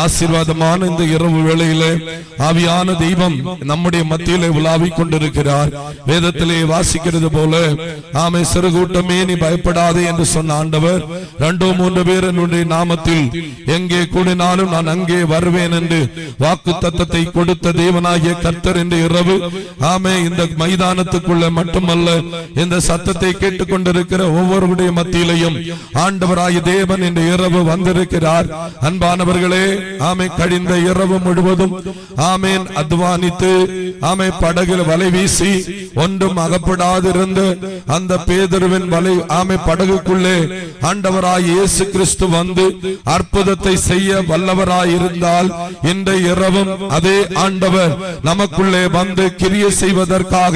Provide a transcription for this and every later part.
ஆசீர்வாதமான இந்த இரவு வேளையிலே ஆவியான தெய்வம் நம்முடைய மத்தியிலே உலாவிக் கொண்டிருக்கிறார். வேதத்திலே வாசிக்கிறது போல ஆமை சிறு கூட்டமே நீ பயப்படாதே என்று சொன்ன ஆண்டவர் 2-3 பேர் என்னுடைய நாமத்தில் எங்கே கூடினாலும் நான் அங்கே வருவேன் என்று வாக்கு தத்தத்தை கொடுத்த தேவனாகிய கர்த்தர் இந்த இரவு ஆமை இந்த மைதானத்துக்குள்ள மட்டுமல்ல இந்த சத்தத்தை கேட்டுக் கொண்டிருக்கிற ஒவ்வொருடைய மத்தியிலையும் ஆண்டவராகிய தேவன் இந்த இரவு வந்திருக்கிறார். அன்பானவர்கள் ஆமை கழிந்த இரவு முழுவதும் ஆமேன் அத்வானித்து ஆமை படகில் வலை வீசி ஒன்றும் அகப்படாதிருந்த அந்த பேதுருவின் வலை ஆமை படகுக்குள்ளே ஆண்டவராய் இயேசு கிறிஸ்து வந்து அற்புதத்தை செய்ய வல்லவராய் இருந்தால் இந்த இரவும் அதே ஆண்டவர் நமக்குள்ளே வந்து கிரியை செய்வதற்காக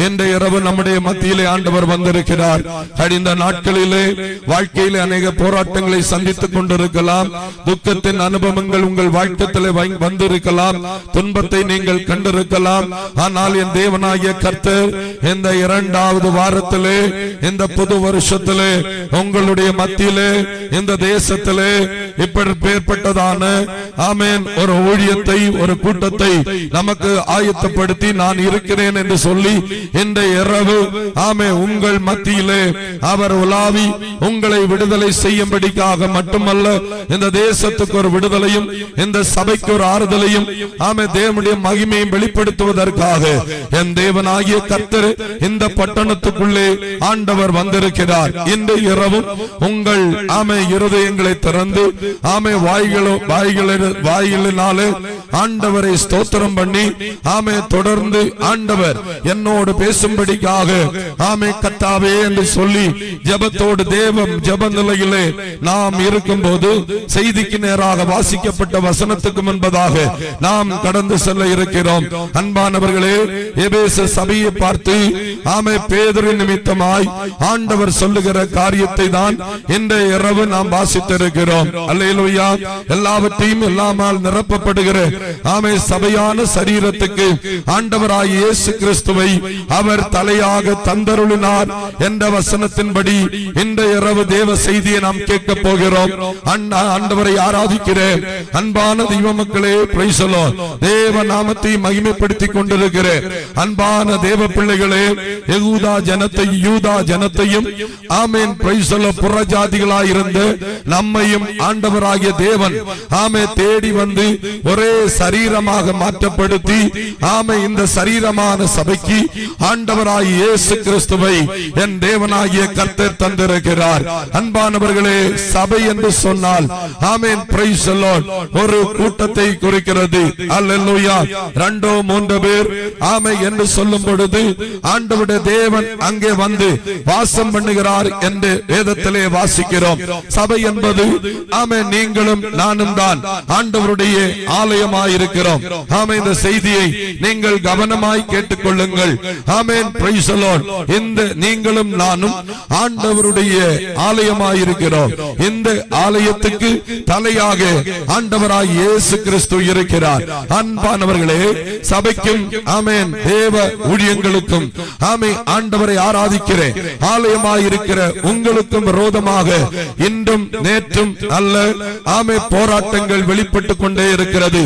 இந்த இரவு நம்முடைய மத்தியிலே ஆண்டவர் வந்திருக்கிறார். கழிந்த நாட்களிலே வாழ்க்கையிலே அநேக போராட்டங்களை சந்தித்துக் கொண்டிருக்கலாம். துக்கத்தின் அனுபவங்கள் உங்கள் வாழ்க்கையில் வந்திருக்கலாம். துன்பத்தை நீங்கள் கண்டிருக்கலாம். ஆனால் என் தேவனாகிய கர்த்தர் இந்த 2வது வாரத்திலே இந்த புது வருஷத்திலே உங்களுடைய மத்தியிலே இந்த தேசத்திலே இப்படி பேர்பட்டதான ஆமேன் ஒரு ஊழியத்தை ஒரு கூட்டத்தை நமக்கு ஆயத்தப்படுத்தி நான் இருக்கிறேன் என்று சொல்லி இந்த இரவு ஆமே உங்கள் மத்தியிலே அவர் உலாவி உங்களை விடுதலை செய்யும்படிக்காக மட்டுமல்ல இந்த தேசத்துக்கு ஒரு விடுதலையும் இந்த சபைக்கு ஒரு ஆறுதலையும் ஆமே தேவனுடைய மகிமையும் வெளிப்படுத்துவதற்காக என் தேவனாகிய கர்த்தர் இந்த பட்டணத்துக்குள்ளே ஆண்டவர் வந்திருக்கிறார். இந்த இரவும் உங்கள் ஆமே இருதயங்களை திறந்து ஆமே வாய்களினாலே ஆண்டவரை ஸ்தோத்திரம் பண்ணி ஆமே தொடர்ந்து ஆண்டவர் என்னோடு பேசும்படிக்காக ஆமே கர்த்தாவே என்று சொல்லி ஜெபத்தோடு தேவம் ஜெப நிலையிலே நாம் இருக்கும் போது செய்திக்கு நேராக வாசிக்கப்பட்ட வசனத்துக்கு முன்பதாக நாம் கடந்து செல்ல இருக்கிறோம். அன்பானவர்களே, எபேசு சபையை பார்த்து ஆமே பேதுரு நிமித்தமாய் ஆண்டவர் சொல்லுகிற காரியத்தை தான் இந்த இரவு நாம் வாசித்திருக்கிறோம். அல்லேலூயா. எல்லாவற்றையும் எல்லாமால் நிரப்பப்படுகிற ஆமே சபையான சரீரத்துக்கு ஆண்டவராய் இயேசு கிறிஸ்துவை அவர் தலையாக தந்தருளினார் என்ற வசனத்தின்படி இந்த இரவு தேவ செய்தியை நாம் கேட்க போகிறோம். ஆண்டவரை ஆராதிக்கிறேன். அன்பான தெய்வ மக்களே, பிரைஸ் தி லார்ட். தேவ நாமத்தை மகிமைப்படுத்திக் கொண்டிருக்கிற அன்பான தேவ பிள்ளைகளே, யூதா ஜனத்தையும் ஆமென் பிரைஸ் தி லார்ட் புறஜாதிகளாய் இருந்த நம்மையும் ஆண்டவராகிய தேவன் ஆமே தேடி வந்து ஒரே சரீரமாக மாற்றப்படுத்தி ஆமே இந்த சரீரமான சபைக்கு ஆண்டவராகிய இயேசு கிறிஸ்துவை என் தேவனாகிய கர்த்தர் தந்திருக்கிறார். அன்பானவர்களே, சபை என்று சொன்னால் ஆமென் பிரைஸ் தி லார்ட் ஒரு கூட்டத்தை குறிக்கிறது. அல்லேலூயா. 2-3 பேர் ஆமே என்று சொல்லும் பொழுது ஆண்டவருடைய தேவன் அங்கே வந்து வாசம் பண்ணுகிறார் என்று வேதத்திலே வாசிக்கிறோம். சபை என்பது ஆமே நீங்களும் நானும் தான் ஆண்டவருடைய ஆலயமாய் இருக்கிறோம். ஆமே இந்த செய்தியை நீங்கள் கவனமாய் கேட்டுக்கொள்ளுங்கள். ஆமென் பிரைஸ் தி லார்ட். இந்த நீங்களும் நானும் ஆண்டவருடைய ஆலயமாய் இருக்கிறோம். இந்த ஆலயத்துக்கு தலையாக ஆண்டவராய் இயேசு கிறிஸ்து இருக்கிறார். அன்பானவர்களே, சபைக்கும் ஆமென் தேவ ஊழியங்களுக்கும் ஆமே ஆண்டவரை ஆராதிக்கிற ஆலயமாய் இருக்கிற உங்களுக்கும் விரோதமாக இன்றும் நேற்றும் அல்ல ஆமே போராட்டங்கள் வெளிப்பட்டுக் கொண்டே இருக்கிறது.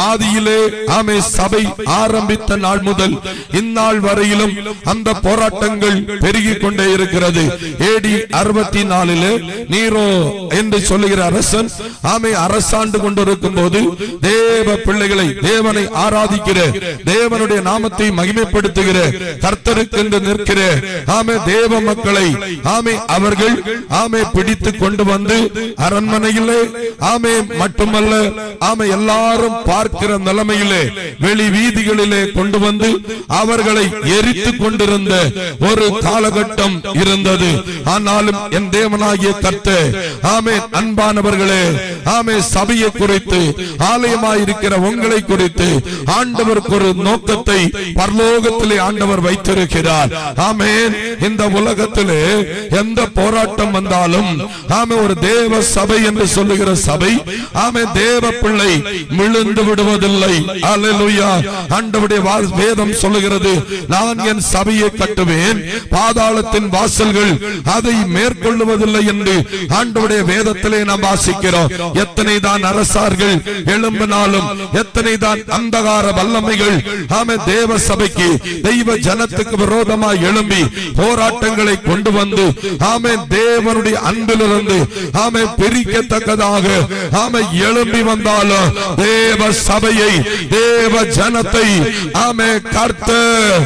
ஆதியிலே ஆமே சபை ஆரம்பித்த நாள் முதல் இந்நாள் வரையிலும் அந்த போராட்டங்கள் பெருகிக் கொண்டே இருக்கிறது. AD 64 நீரோ என்று சொல்லுகிற அரசன் ஆமே அரசாண்டு கொண்டிருக்கும் போது தேவ பிள்ளைகளை தேவனை ஆராதிக்கிற தேவனுடைய நாமத்தை மகிமைப்படுத்துகிற கர்த்தருக்கு என்று நிற்கிற ஆமே தேவ மக்களை ஆமே அவர்கள் ஆமே பிடித்து கொண்டு வந்து அரண்மனையிலே ஆமே மட்டுமல்ல ஆமே எல்லாரும் பார்க்கிற நிலைமையிலே வெளி வீதிகளிலே கொண்டு வந்து அவர்களை எரித்து கொண்டிருந்த ஒரு காலகட்டம் இருந்தது. ஆனாலும் என் தேவனாகிய கர்த்தர் ஆமே அன்பானவர்களே ஆமே சபையை குறித்து ஆலயமாயிருக்கிற உங்களை குறித்து ஆண்டவருக்கு ஒரு நோக்கத்தை பரலோகத்திலே ஆண்டவர் வைத்திருக்கிறார். ஆமென். இந்த உலகத்திலே எந்த போராட்டம் வந்தாலும் ஆமே ஒரு தேவ சபை என்று சொல்லுகிற சபை ஆமே தேவ பிள்ளை விழுந்து விடுவதில்லை. அல்லேலூயா. ஆண்டவருடைய வேதம் சொல்லுகிறது, நான் என் சபையை கட்டுவேன், பாதாளத்தின் வாசல்கள் அதை மேற்கொள்ளுவதில்லை என்று ஆண்டவருடைய வேதத்திலே நாம் வாசிக்கிறோம். எத்தனை எத்தனை தான் அரசார்கள் எழும்பினாலும், எத்தனை தான் அந்தகார வல்லமைகள் தேவ சபைக்கு தெய்வ ஜனத்துக்கு விரோதமாக எழும்பி போராட்டங்களை கொண்டு வந்து தேவனுடைய அன்பிலிருந்து பிரிக்கத்தக்கதாக எழும்பி வந்தாலும் தேவ சபையை தேவ ஜனத்தை கர்த்தர்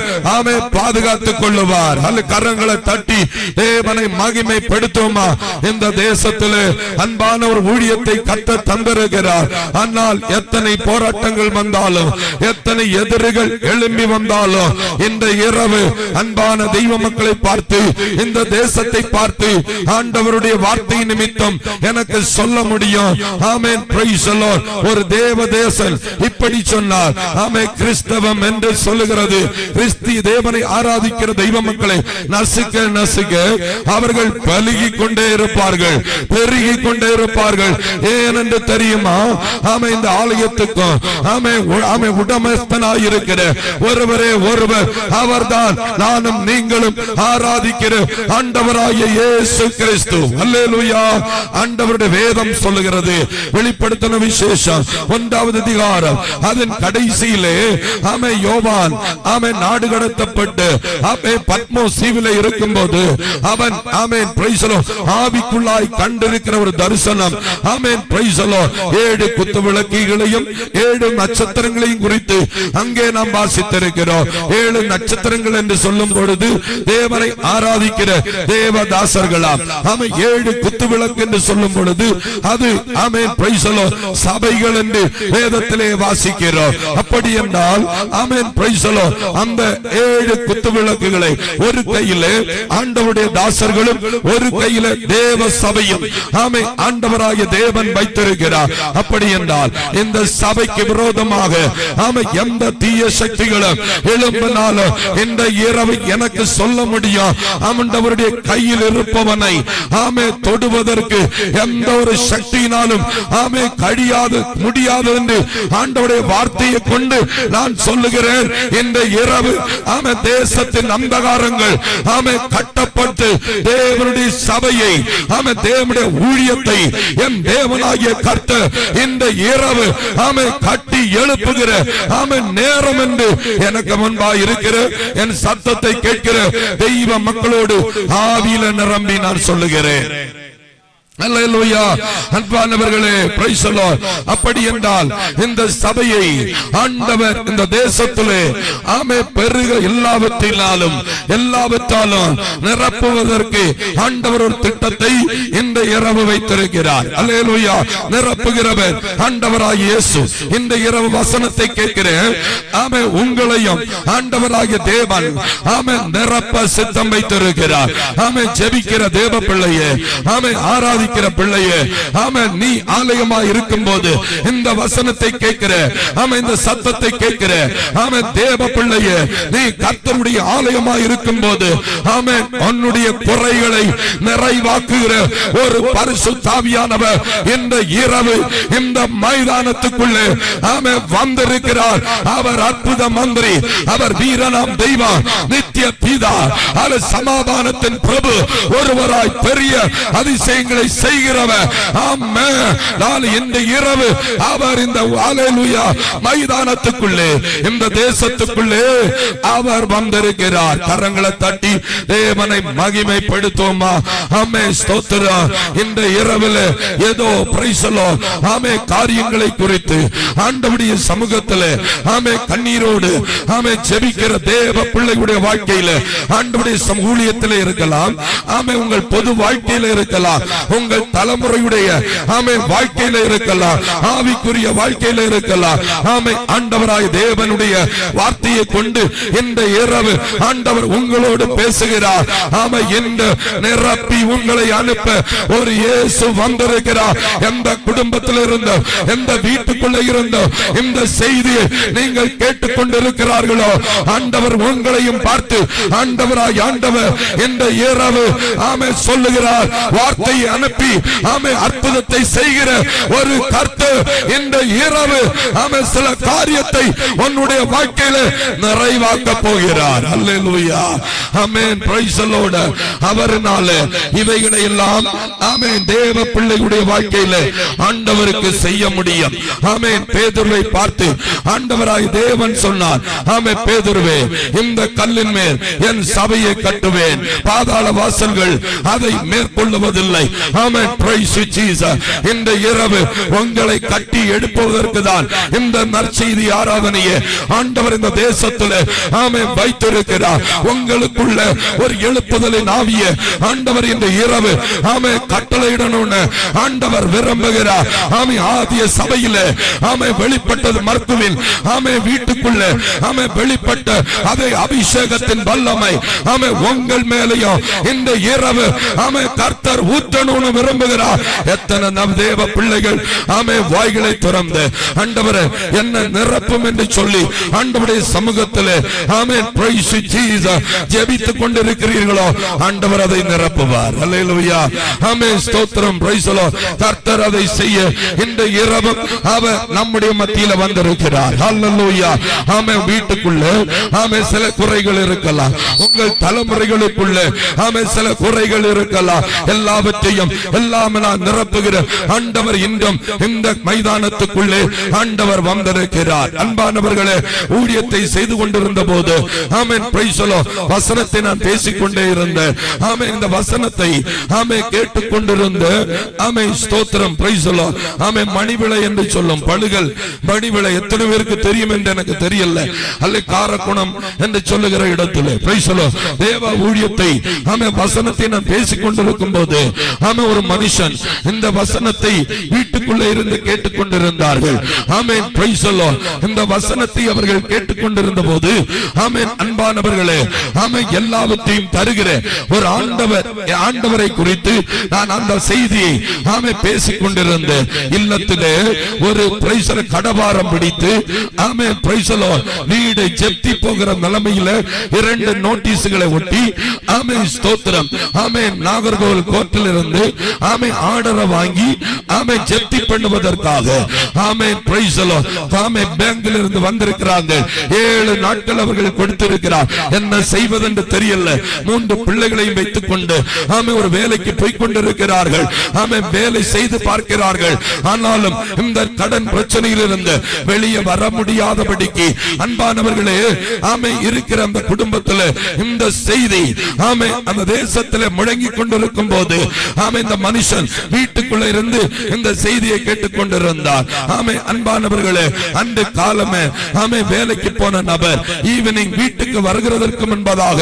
பாதுகாத்துக் கொள்ளுவார். அல்ல கரங்களை தட்டி தேவனை மகிமைப்படுத்துமா. இந்த தேசத்தில் அன்பான ஒரு ஊழியத்தை கர்த்தர் தந்திருக்கிறார். ஆனால் எத்தனை போராட்டங்கள் வந்தாலும், எத்தனை எதிரிகள் எழும்பி வந்தாலும், இந்த இரவு அன்பான தெய்வ மக்களை பார்த்து, இந்த தேசத்தை பார்த்து ஆண்டவருடைய வார்த்தை நிமித்தம் எனக்கு சொல்ல முடியும். ஆமென், பிரைஸ் தி லார்ட். ஒரு தேவ தேசம் இப்படி சொன்னார். ஆமென், கிறிஸ்தவம் என்று சொல்லுகிறது. கிறிஸ்து தேவனை ஆராதிக்கிற தெய்வ மக்களை நசுக்க நசுக்க அவர்கள் பலுகிக் கொண்டே இருப்பார்கள், பெருகிக் கொண்டே இருப்பார்கள். ஏனென்று தெரியுமா? ஆமென், இந்த ஆலயத்துக்கும் உடமஸ்தனாய் இருக்கிற ஒருவரே ஒருவர், அவர்தான் நானும் நீங்களும் ஆராதிக்கிற ஆண்டவராகிய இயேசு கிறிஸ்து. அல்லேலூயா. ஆண்டவருடைய வேதம் சொல்லுகிறது, வெளிப்படுத்தின விசேஷம் 1வது அதிகாரம் அதன் கடைசியிலே யோவான் நாடு கடத்தப்பட்டு பத்மோஸ் தீவிலே இருக்கும்போது அவன் ஆவிக்குள்ளாய் கண்டிருக்கிற ஒரு தரிசனம். 7 குத்து விளக்குகளையும் 7 நட்சத்திரங்களையும் குறித்து அங்கே நாம் வாசித்திருக்கிறோம். 7 நட்சத்திரங்கள் என்று சொல்லும் பொழுது தேவனை ஆராதிக்கிற தேவதாசர்களாம். 7 குத்து விளக்கு என்று சொல்லும் பொழுது அது சபைகள் என்று வேதத்திலே வாசிக்கிறோம். அப்படி என்றால் அந்த 7 குத்து விளக்குகளை ஒரு கையிலே ஆண்டவருடைய தாசர்களும் ஒரு கையிலே தேவ சபையும் ஆண்டவராகிய தேவன் வைத்திருக்கிறார். அப்படி என்றால் இந்த சபைக்கு விரோதமாக எந்த தீய சக்திகளும் எழும்பினாலும் இந்த இரவு எனக்கு சொல்ல முடியும், ஆண்டவருடைய கையில் இருப்பவனை தொடுவதற்கு எந்த ஒரு சக்தியினாலும் கழியாது முடியாது என்று ஆண்டவருடைய வார்த்தையை கொண்டு நான் சொல்லுகிறேன். இந்த இரவு தேசத்தின் அந்தகாரங்கள் கட்டப்பட்டு தேவனுடைய சபையை தேவனுடைய ஊழியத்தை என் தேவனாகிய கர்த்தர் இந்த இரவு கட்டி எழுப்புகிற நேரம் என்று எனக்கு முன்பாக இருக்கிற என் சத்தத்தை கேட்கிற தெய்வ மக்களோடு ஆவியில நிரம்பி நான் சொல்லுகிறேன். அல்லேலூயா. அன்பானவர்களே, பிரைஸ் தி லார்ட். அப்படி என்றால் இந்த சபையை ஆண்டவர் இந்த தேசத்திலே பெருக எல்லாவற்றாலும் நிரப்புவதற்கு ஆண்டவர் ஒரு திட்டத்தை இந்த இரவு வைத்திருக்கிறார். அல்லேலூயா. நிரப்புகிறவர் ஆண்டவராகிய இயேசு. இந்த இரவு வசனத்தை கேட்கிறேன். உங்களையும் ஆண்டவராகிய தேவன் நிரப்ப சித்தம் வைத்திருக்கிறார். ஜெபிக்கிற தேவ பிள்ளையே, ஆராதி பிள்ளையே, நீ ஆலயமா இருக்கும் போது இந்த வசனத்தை கேட்கிற, இந்த சத்தத்தை கேட்கிற தேவ பிள்ளையே, நீ கர்த்தருடைய ஆலயமா இருக்கும் போது உன்னுடைய குறைகளை நிறைவாக்குகிற ஒரு பரிசுத்த ஆவியானவர் இந்த இரவு இந்த மைதானத்துக்குள்ளே வந்திருக்கிறார். அவர் அற்புத மந்திரி, அவர் வீரனாம் தெய்வம், நித்திய பிதா, அவர் சமாதானத்தின் பிரபு, ஒருவராய் பெரிய அதிசயங்களை செய்கிறவர். ஆமென். இந்த இரவு அவர் இந்த அல்லேலூயா மைதானத்துக்குள்ளே இந்த தேசத்துக்குள்ளே அவர் வந்திருக்கிறார். கரங்களை தட்டி தேவனை மகிமைப்படுத்துவோமா? ஆமென், ஸ்தோத்திரம். இந்த இரவில் ஏதோ பிரைஸ் தி லார்ட் காரியங்களை குறித்து ஆண்டவருடைய சமூகத்திலே கண்ணீரோடு ஜெபிக்கிற தேவ பிள்ளைகளுடைய வாழ்க்கையில ஆண்டவருடைய ஊழியத்திலே இருக்கலாம், உங்கள் பொது வாழ்க்கையில இருக்கலாம், உங்கள் தலைமுறையுடைய வாழ்க்கையில இருக்கலாம், ஆவிக்குரிய வாழ்க்கையில இருக்கலாம். ஆண்டவராய் தேவனுடைய வார்த்தையை கொண்டு இந்த இரவு ஆண்டவர் உங்களோடு பேசுகிறார். இந்த நிரப்பி உங்களை அனுப்ப ஒரு இயேசு வந்திருக்கிறார். எந்த குடும்பத்தில் இருந்தோ, எந்த வீட்டுக்குள்ள இருந்தோ இந்த செய்தியை நீங்கள் கேட்டுக்கொண்டிருக்கிறார்களோ, ஆண்டவர் உங்களையும் பார்த்து பார்த்து ஆண்டவராய் ஆண்டவர் இந்த இரவு ஆமே சொல்லுகிறார், வார்த்தையை அனுப்பி ஆமே அற்புதத்தை செய்கிற ஒரு கர்த்தர் இந்த இரவு ஆமே சில காரியத்தை உன்னுடைய வாழ்க்கையில நிறைவாக்க போகிறார். அல்லேலூயா, ஆமென், பிரைஸ் தி லார்ட். அவர்னால இவைகளை எல்லாம் ஆமென் தேவ பிள்ளைகளுடைய வாழ்க்கையில ஆண்டவருக்கு செய்ய முடியும். ஆமென். பேதுருவை பார்த்து ஆண்டவராய் தேவன் சொன்னார், ஆமென், பேதுருவே, இந்த கல்லின் மேல் என் சபையை கட்டுவேன், பாதாள வாசல்கள் அதை மேற்கொள்ளுவதில்லை. ஆமென், பிரைஸ் தி ஜீசஸ். இந்த இரவு உங்களை கட்டி எழுப்புவதற்கு தான் இந்த நற்செய்தி ஆராதனையை ஆண்டவர் இந்த தேசத்தில் ஆமென் வைத்திருக்கிறார். உங்களுக்குள்ள ஒரு எழுப்புதலின் ஆவியை ஆண்டவர் இந்த இரவு ஆமென் கட்டளையிடணும்னு ஆண்டவர் விரும்புகிறார். ஆமென். ஆதிய சபையிலே ஆமென் வெளிப்பட்டது மர்க்குவில் ஆமென் வீட்டுக்குள்ள ஆமென் வெளிப்பட்ட அதே அபிஷேகத்தின் வல்லமை ஆமென் உங்கள் மேலேயும் இந்த இரவு ஆமென் கர்த்தர் ஊற்றணும்னு விரும்புகிறார். எத்தனை நம் தேவ பிள்ளைகள் ஆமென் வாய்களை திறந்து ஆண்டவரே என்ன நிரப்பும் என்று சொல்லி ஆண்டவருடைய சமூகத்திலே ஆமென் பிரைஸ் தி ஜீசஸ் ஜெபித்துக் கொண்டிருக்கிறீர்களோ ஆண்டவர் அதை நிரப்புவார். அல்லேலூயா, ஆமென், ஸ்தோத்திரம், பிரைஸ் தி லார்ட். கர்த்தர் அதை செய்ய இந்த இரவு அவர் நம்முடைய மத்தியில வந்திருக்கிறார். அல்லேலூயா, ஆமென். வீட்டுக்குள்ள ஆமென் சில குறைகள் இருக்கலாம், உங்கள் தலைமுறைகளுக்குள்ள ஆமென் சில குறைகள் இருக்கலாம். எல்லாவற்றையும் எல்லாமே நான் நிரப்புகிற ஆண்டவர் இன்றும் இந்த மைதானத்துக்குள்ளே ஆண்டவர் வந்திருக்கிறார். அன்பானவர்களே, ஊழியத்தை செய்து கொண்டிருந்த போது ஆமென் பிரைஸ் தி லார்ட் வசனத்தை நான் பேசிக்கொண்டே இருந்தேன். ஆமென். இந்த வசனத்தை ஆமென் கேட்டுக்கொண்டிருந்த ஆமென் ஸ்தோத்திரம், பிரைஸ் தி லார்ட். ஆமென். மணிவிளை என்று சொல்லும் பழுகல் மணிவிளை எத்தனை பேருக்கு தெரியும் என்று எனக்கு தெரியல. அல்ல காரக்குணம் என்று சொல்லுகிற இடத்திலே பிரைஸ் தி லார்ட் தேவ ஊழியத்தை ஆமென் வசனத்தை நான் பேசிக்கொண்டிருக்கும் போது ஆமென் ஒரு மனுஷன் இந்த வசனத்தை வீட்டுக்குள்ளே இருந்து கேட்டுக்கொண்டிருந்தார்கள். ஆமென், பிரைஸ் தி லார்ட். இந்த வசனத்தை அவர்கள் கேட்டுக்கொண்டிருந்த போது ஆமென் அன்பானவர்களே ஆமென் எல்லாவற்றையும் தருகிற ஒரு ஆண்டவரை குறித்து நான் அந்த செய்தியை ஆமென் பேசிக் கொண்டிருந்தேன். இல்லத்திலே ஒரு பிரைஸ் தி கடவாரம் பிடித்து ஆமென் பிரைஸ் தி லார்ட் வீடு ஜெப்தி போகிற நிலைமையில 2 நோட்டீஸ்களை ஒட்டி ஆமென் ஸ்தோத்திரம் ஆமென் நாகர்கோவில் கோர்ட்டில் இருந்து ஆமென் ஆர்டரை வாங்கி ஆமென் ஜெப்தி பண்ணுவதற்காக ஆமென் பிரைஸ் தி லார்ட் ஆமென் பேங்கில் இருந்து வந்திருக்கிறாங்க. 7 நாட்கள் அவர்கள் கொடுத்திருக்கிறார். என்ன செய்வதென்று தெரியல. 3 பிள்ளைகளையும் வைத்துக் கொண்டு ஆமென் ஒரு வேலைக்கு போய் கொண்டிருக்கிறார்கள். ஆமென் வேலை செய்து பார்க்கிறார்கள். ஆனாலும் இந்த கடன் பிரச்சனையில் இருந்து வெளியே வர முடியாதபடிக்கு அன்பானவர்களே ஆமென் இருக்கிற அந்த குடும்பத்தில் இந்த செய்தி ஆமென் அந்த தேசத்தில் முழங்கி கொண்டிருக்கும் போது ஆமென் இந்த மனுஷன் வீட்டுக்குள்ள இருந்து இந்த செய்தியை கேட்டுக் கொண்டிருந்தார். ஆமென் அன்பானவர்களே அந்த காலமே ஆமென் வேலைக்கு போன நபர் ஈவினிங் வீட்டுக்கு வருகிறதற்கு முன்பதாக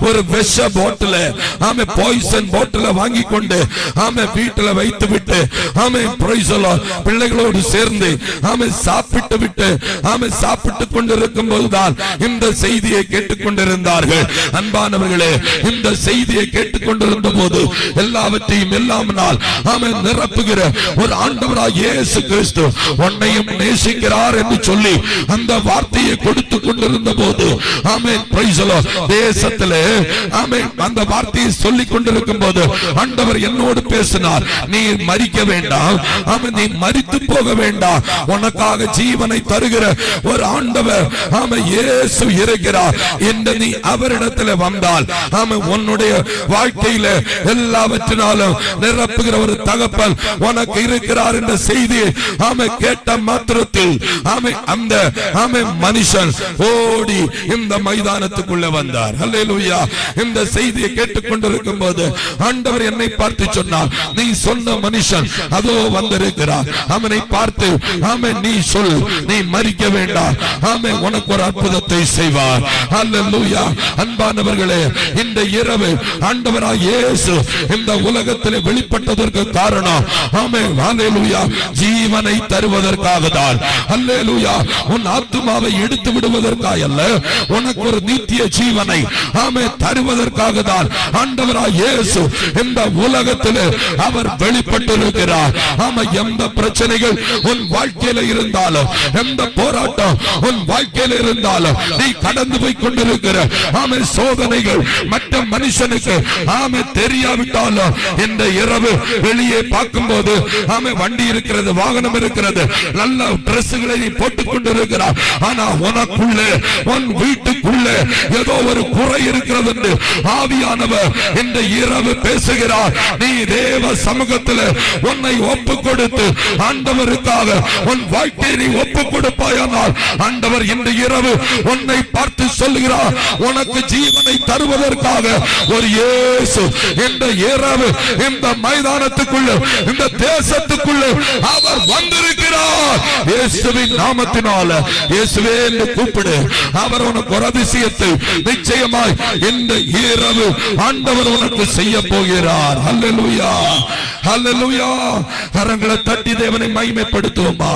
ஒரு விஷ பாட்டில் ஆமென் பாய்சன் பாட்டில் வாங்கி கொண்டு ஆமென் வீட்டில் வைத்து விட்டு ஆமென் பிரைஸ் தி லார்ட் பிள்ளைகளோடு சேர்ந்து ஆமென் சாப்பிட்டு விட்டு ஆமென் சாப்பிட்டுக் கொண்டிருக்கும் போதுதான் இந்த செய்தியை கேட்டுக் கொண்டிருந்தார்கள். அன்பானவர்களே இந்த செய்தியை கேட்டுக் கொண்டிருந்த போது எல்லாவற்றையும் எல்லாம் நாள் ஆமென் நிரப்புகிற ஒரு ஆண்டவராகிய இயேசு கிறிஸ்து உன்னையும் நேசிக்கிறார் என்று சொல்லி அந்த வார்த்தையை கொடுத்துக் கொண்டிருந்த போது ஆமென் பிரைஸ் தி லார்ட் தேசத்திலே ஆமென் அந்த வார்த்தையை சொல்லிக் கொண்டிருக்கும் போது ஆண்டவர் என்னோடு பேசினார். நீ மரிக்க வேண்டாம், ஆமென் நீ மரித்து போக வேண்டாம், உனக்காக ஜீவனை தருகிற ஒரு ஆண்டவர் ஆமென் இயேசு இருக்கிறார் என்று நீ அவரிடத்தில் வந்தால் ஆமென் உன்னுடைய வாழ்க்கையில எல்லாவற்றினாலும் நிரப்புகிற ஒரு தகப்பன் உனக்கு இருக்கிறார் என்ற செய்தி ஆமென் கேட்ட மாத்திரத்தில் ஆமென் அந்த ஆமென் மனுஷன் ஓடி இந்த மைதானத்துக்குள்ள வந்தார். அல்லேலூயா. இந்த செய்தியை கேட்டுக் கொண்டிருக்கும் போது ஆண்டவர் என்னை பார்த்து சொன்னார், நீ சொன்ன மனுஷன் அதோ வந்திருக்கிறார், அவனை பார்த்து ஆமென் நீ சொல், நீ மரிக்க வேண்டாம், ஆமென் உனக்கு ஒரு அற்புதத்தை செய்வார். அல்லேலூயா. அன்பானவர்களே இந்த இரவு ஆண்டவராகிய இயேசு இந்த உலகத்தில் வெளிப்பட்டதற்கு காரணம் ஆமென் அல்லேலூயா ஜீவனை தருவதற்காக தான். அல்லேலூயா. உன் ஆத்துமாவை எடுத்து விடுவதற்காக அல்ல, உனக்கு ஒரு நித்திய ஜீவனை ஆமென் தருவதற்காக தான் ஆண்டவராகிய இயேசு இந்த உலகத்தில் அவர் வெளிப்பட்டிருக்கிறார். ஆமென் எந்த பிரச்சனைகள் உன் வாழ்க்கையில இருந்தாலும், எந்த போராட்டம் உன் வாழ்க்கையில இருந்தாலும், நீ கடந்து போய் கொண்டிருக்கிற ஆமே சோதனைகள் மற்ற மனுஷனுக்கு ஆமே தெரியாவிட்டாலும் இந்த இரவு வெளியே பார்க்கும்போது ஆமே வண்டி இருக்கிறது, வாகனம் இருக்கிறது, நல்ல டிரெஸ்களை நீ போட்டுக் கொண்டிருக்கிறார். ஆனா உனக்குள்ளே உன் வீட்டுக்குள்ளே ஏதோ ஒரு குறை இருக்கிறது என்று ஆவியானவர் இந்த இரவு பேசுகிறார். நீ தேவ சமூகத்தில் உன்னை ஒப்பு கொடுத்து ஆண்டவருக்காக உன் வாழ்க்கையை நீ ஒப்பு கொடுப்பாயானால் ஆண்டவர் இந்த இரவு உன்னை பார்த்து சொல்லுகிறார், உனக்கு ஜீவனை தருவதற்காக ஒரு இயேசு இந்த இரவு இந்த மைதானத்துக்குள்ள இந்த தேசத்துக்குள்ள அவர் வந்திருக்கிறார். இயேசுவின் நாமத்தினால இயேசுவே என்று கூப்பிடு. அவர் உனக்கு ஒரு அதிசயத்தை நிச்சயமாய் இந்த இரவு ஆண்டவர் உனக்கு செய்ய போகிறார். அல்லேலூயா, அல்லேலூயா. கரங்களை தட்டி தேவனை மகிமைப்படுத்துவோமா.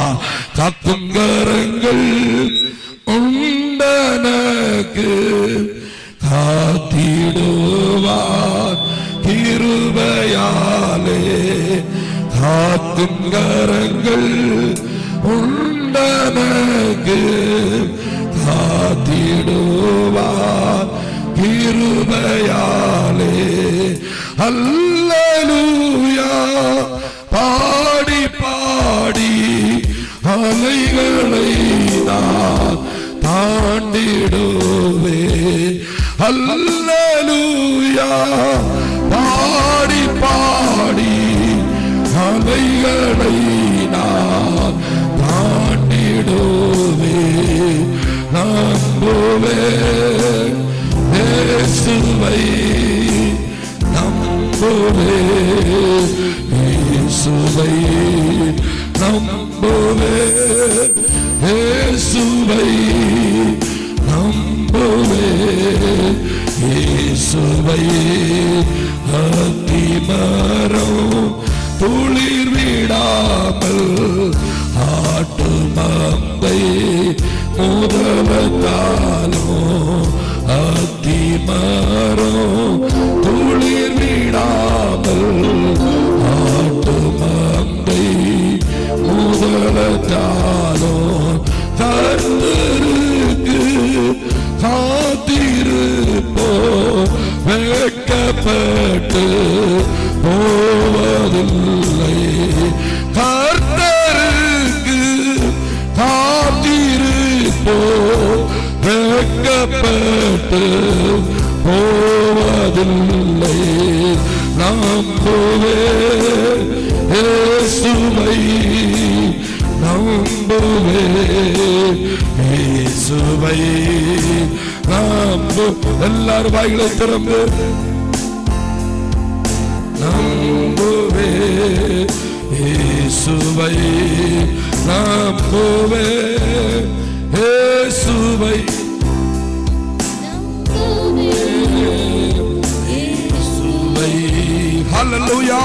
காக்கும் கரங்கள் உண்டனக்கு காத்திடுவார் கிருபையாலே. காக்கும் கரங்கள் உண்டனக்கு காத்திடுவார் கிருபையாலே. அல்லேலூயா. பாடி பாடி அலைகளை நான் தாண்டிடுவே. அல்லேலூயா. பாடி பாடி அலைகளை நான் தாண்டிடுவே. நம்புவே இயேசுவை, நம்புவே இயேசுவை, நம்புவே இயேசுவை, நம்புவே இயேசுவை. அத்திமரம் துளிர் விடாமல் ஆட்டு மந்தை முதலத்தாலும் அத்திமரம் துளிர் விடாமல் ஆட்டு மந்தை முதலத்தாலும் கர்த்தருக்கு காத்திருப்போ வெட்கப்பட்டு போவதில்லை. கர்த்தருக்கு காத்திருப்போ வெட்கப்பட்டு போவதில்லை. நம்புவே இயேசுவை, நம்புவே இயேசுவை, நம்பு. எல்லாரும் வாய்களை திறந்து நம்புவே இயேசுவை, நம்புவே இயேசுவை, இயேசுவை. ஹல்லேலூயா,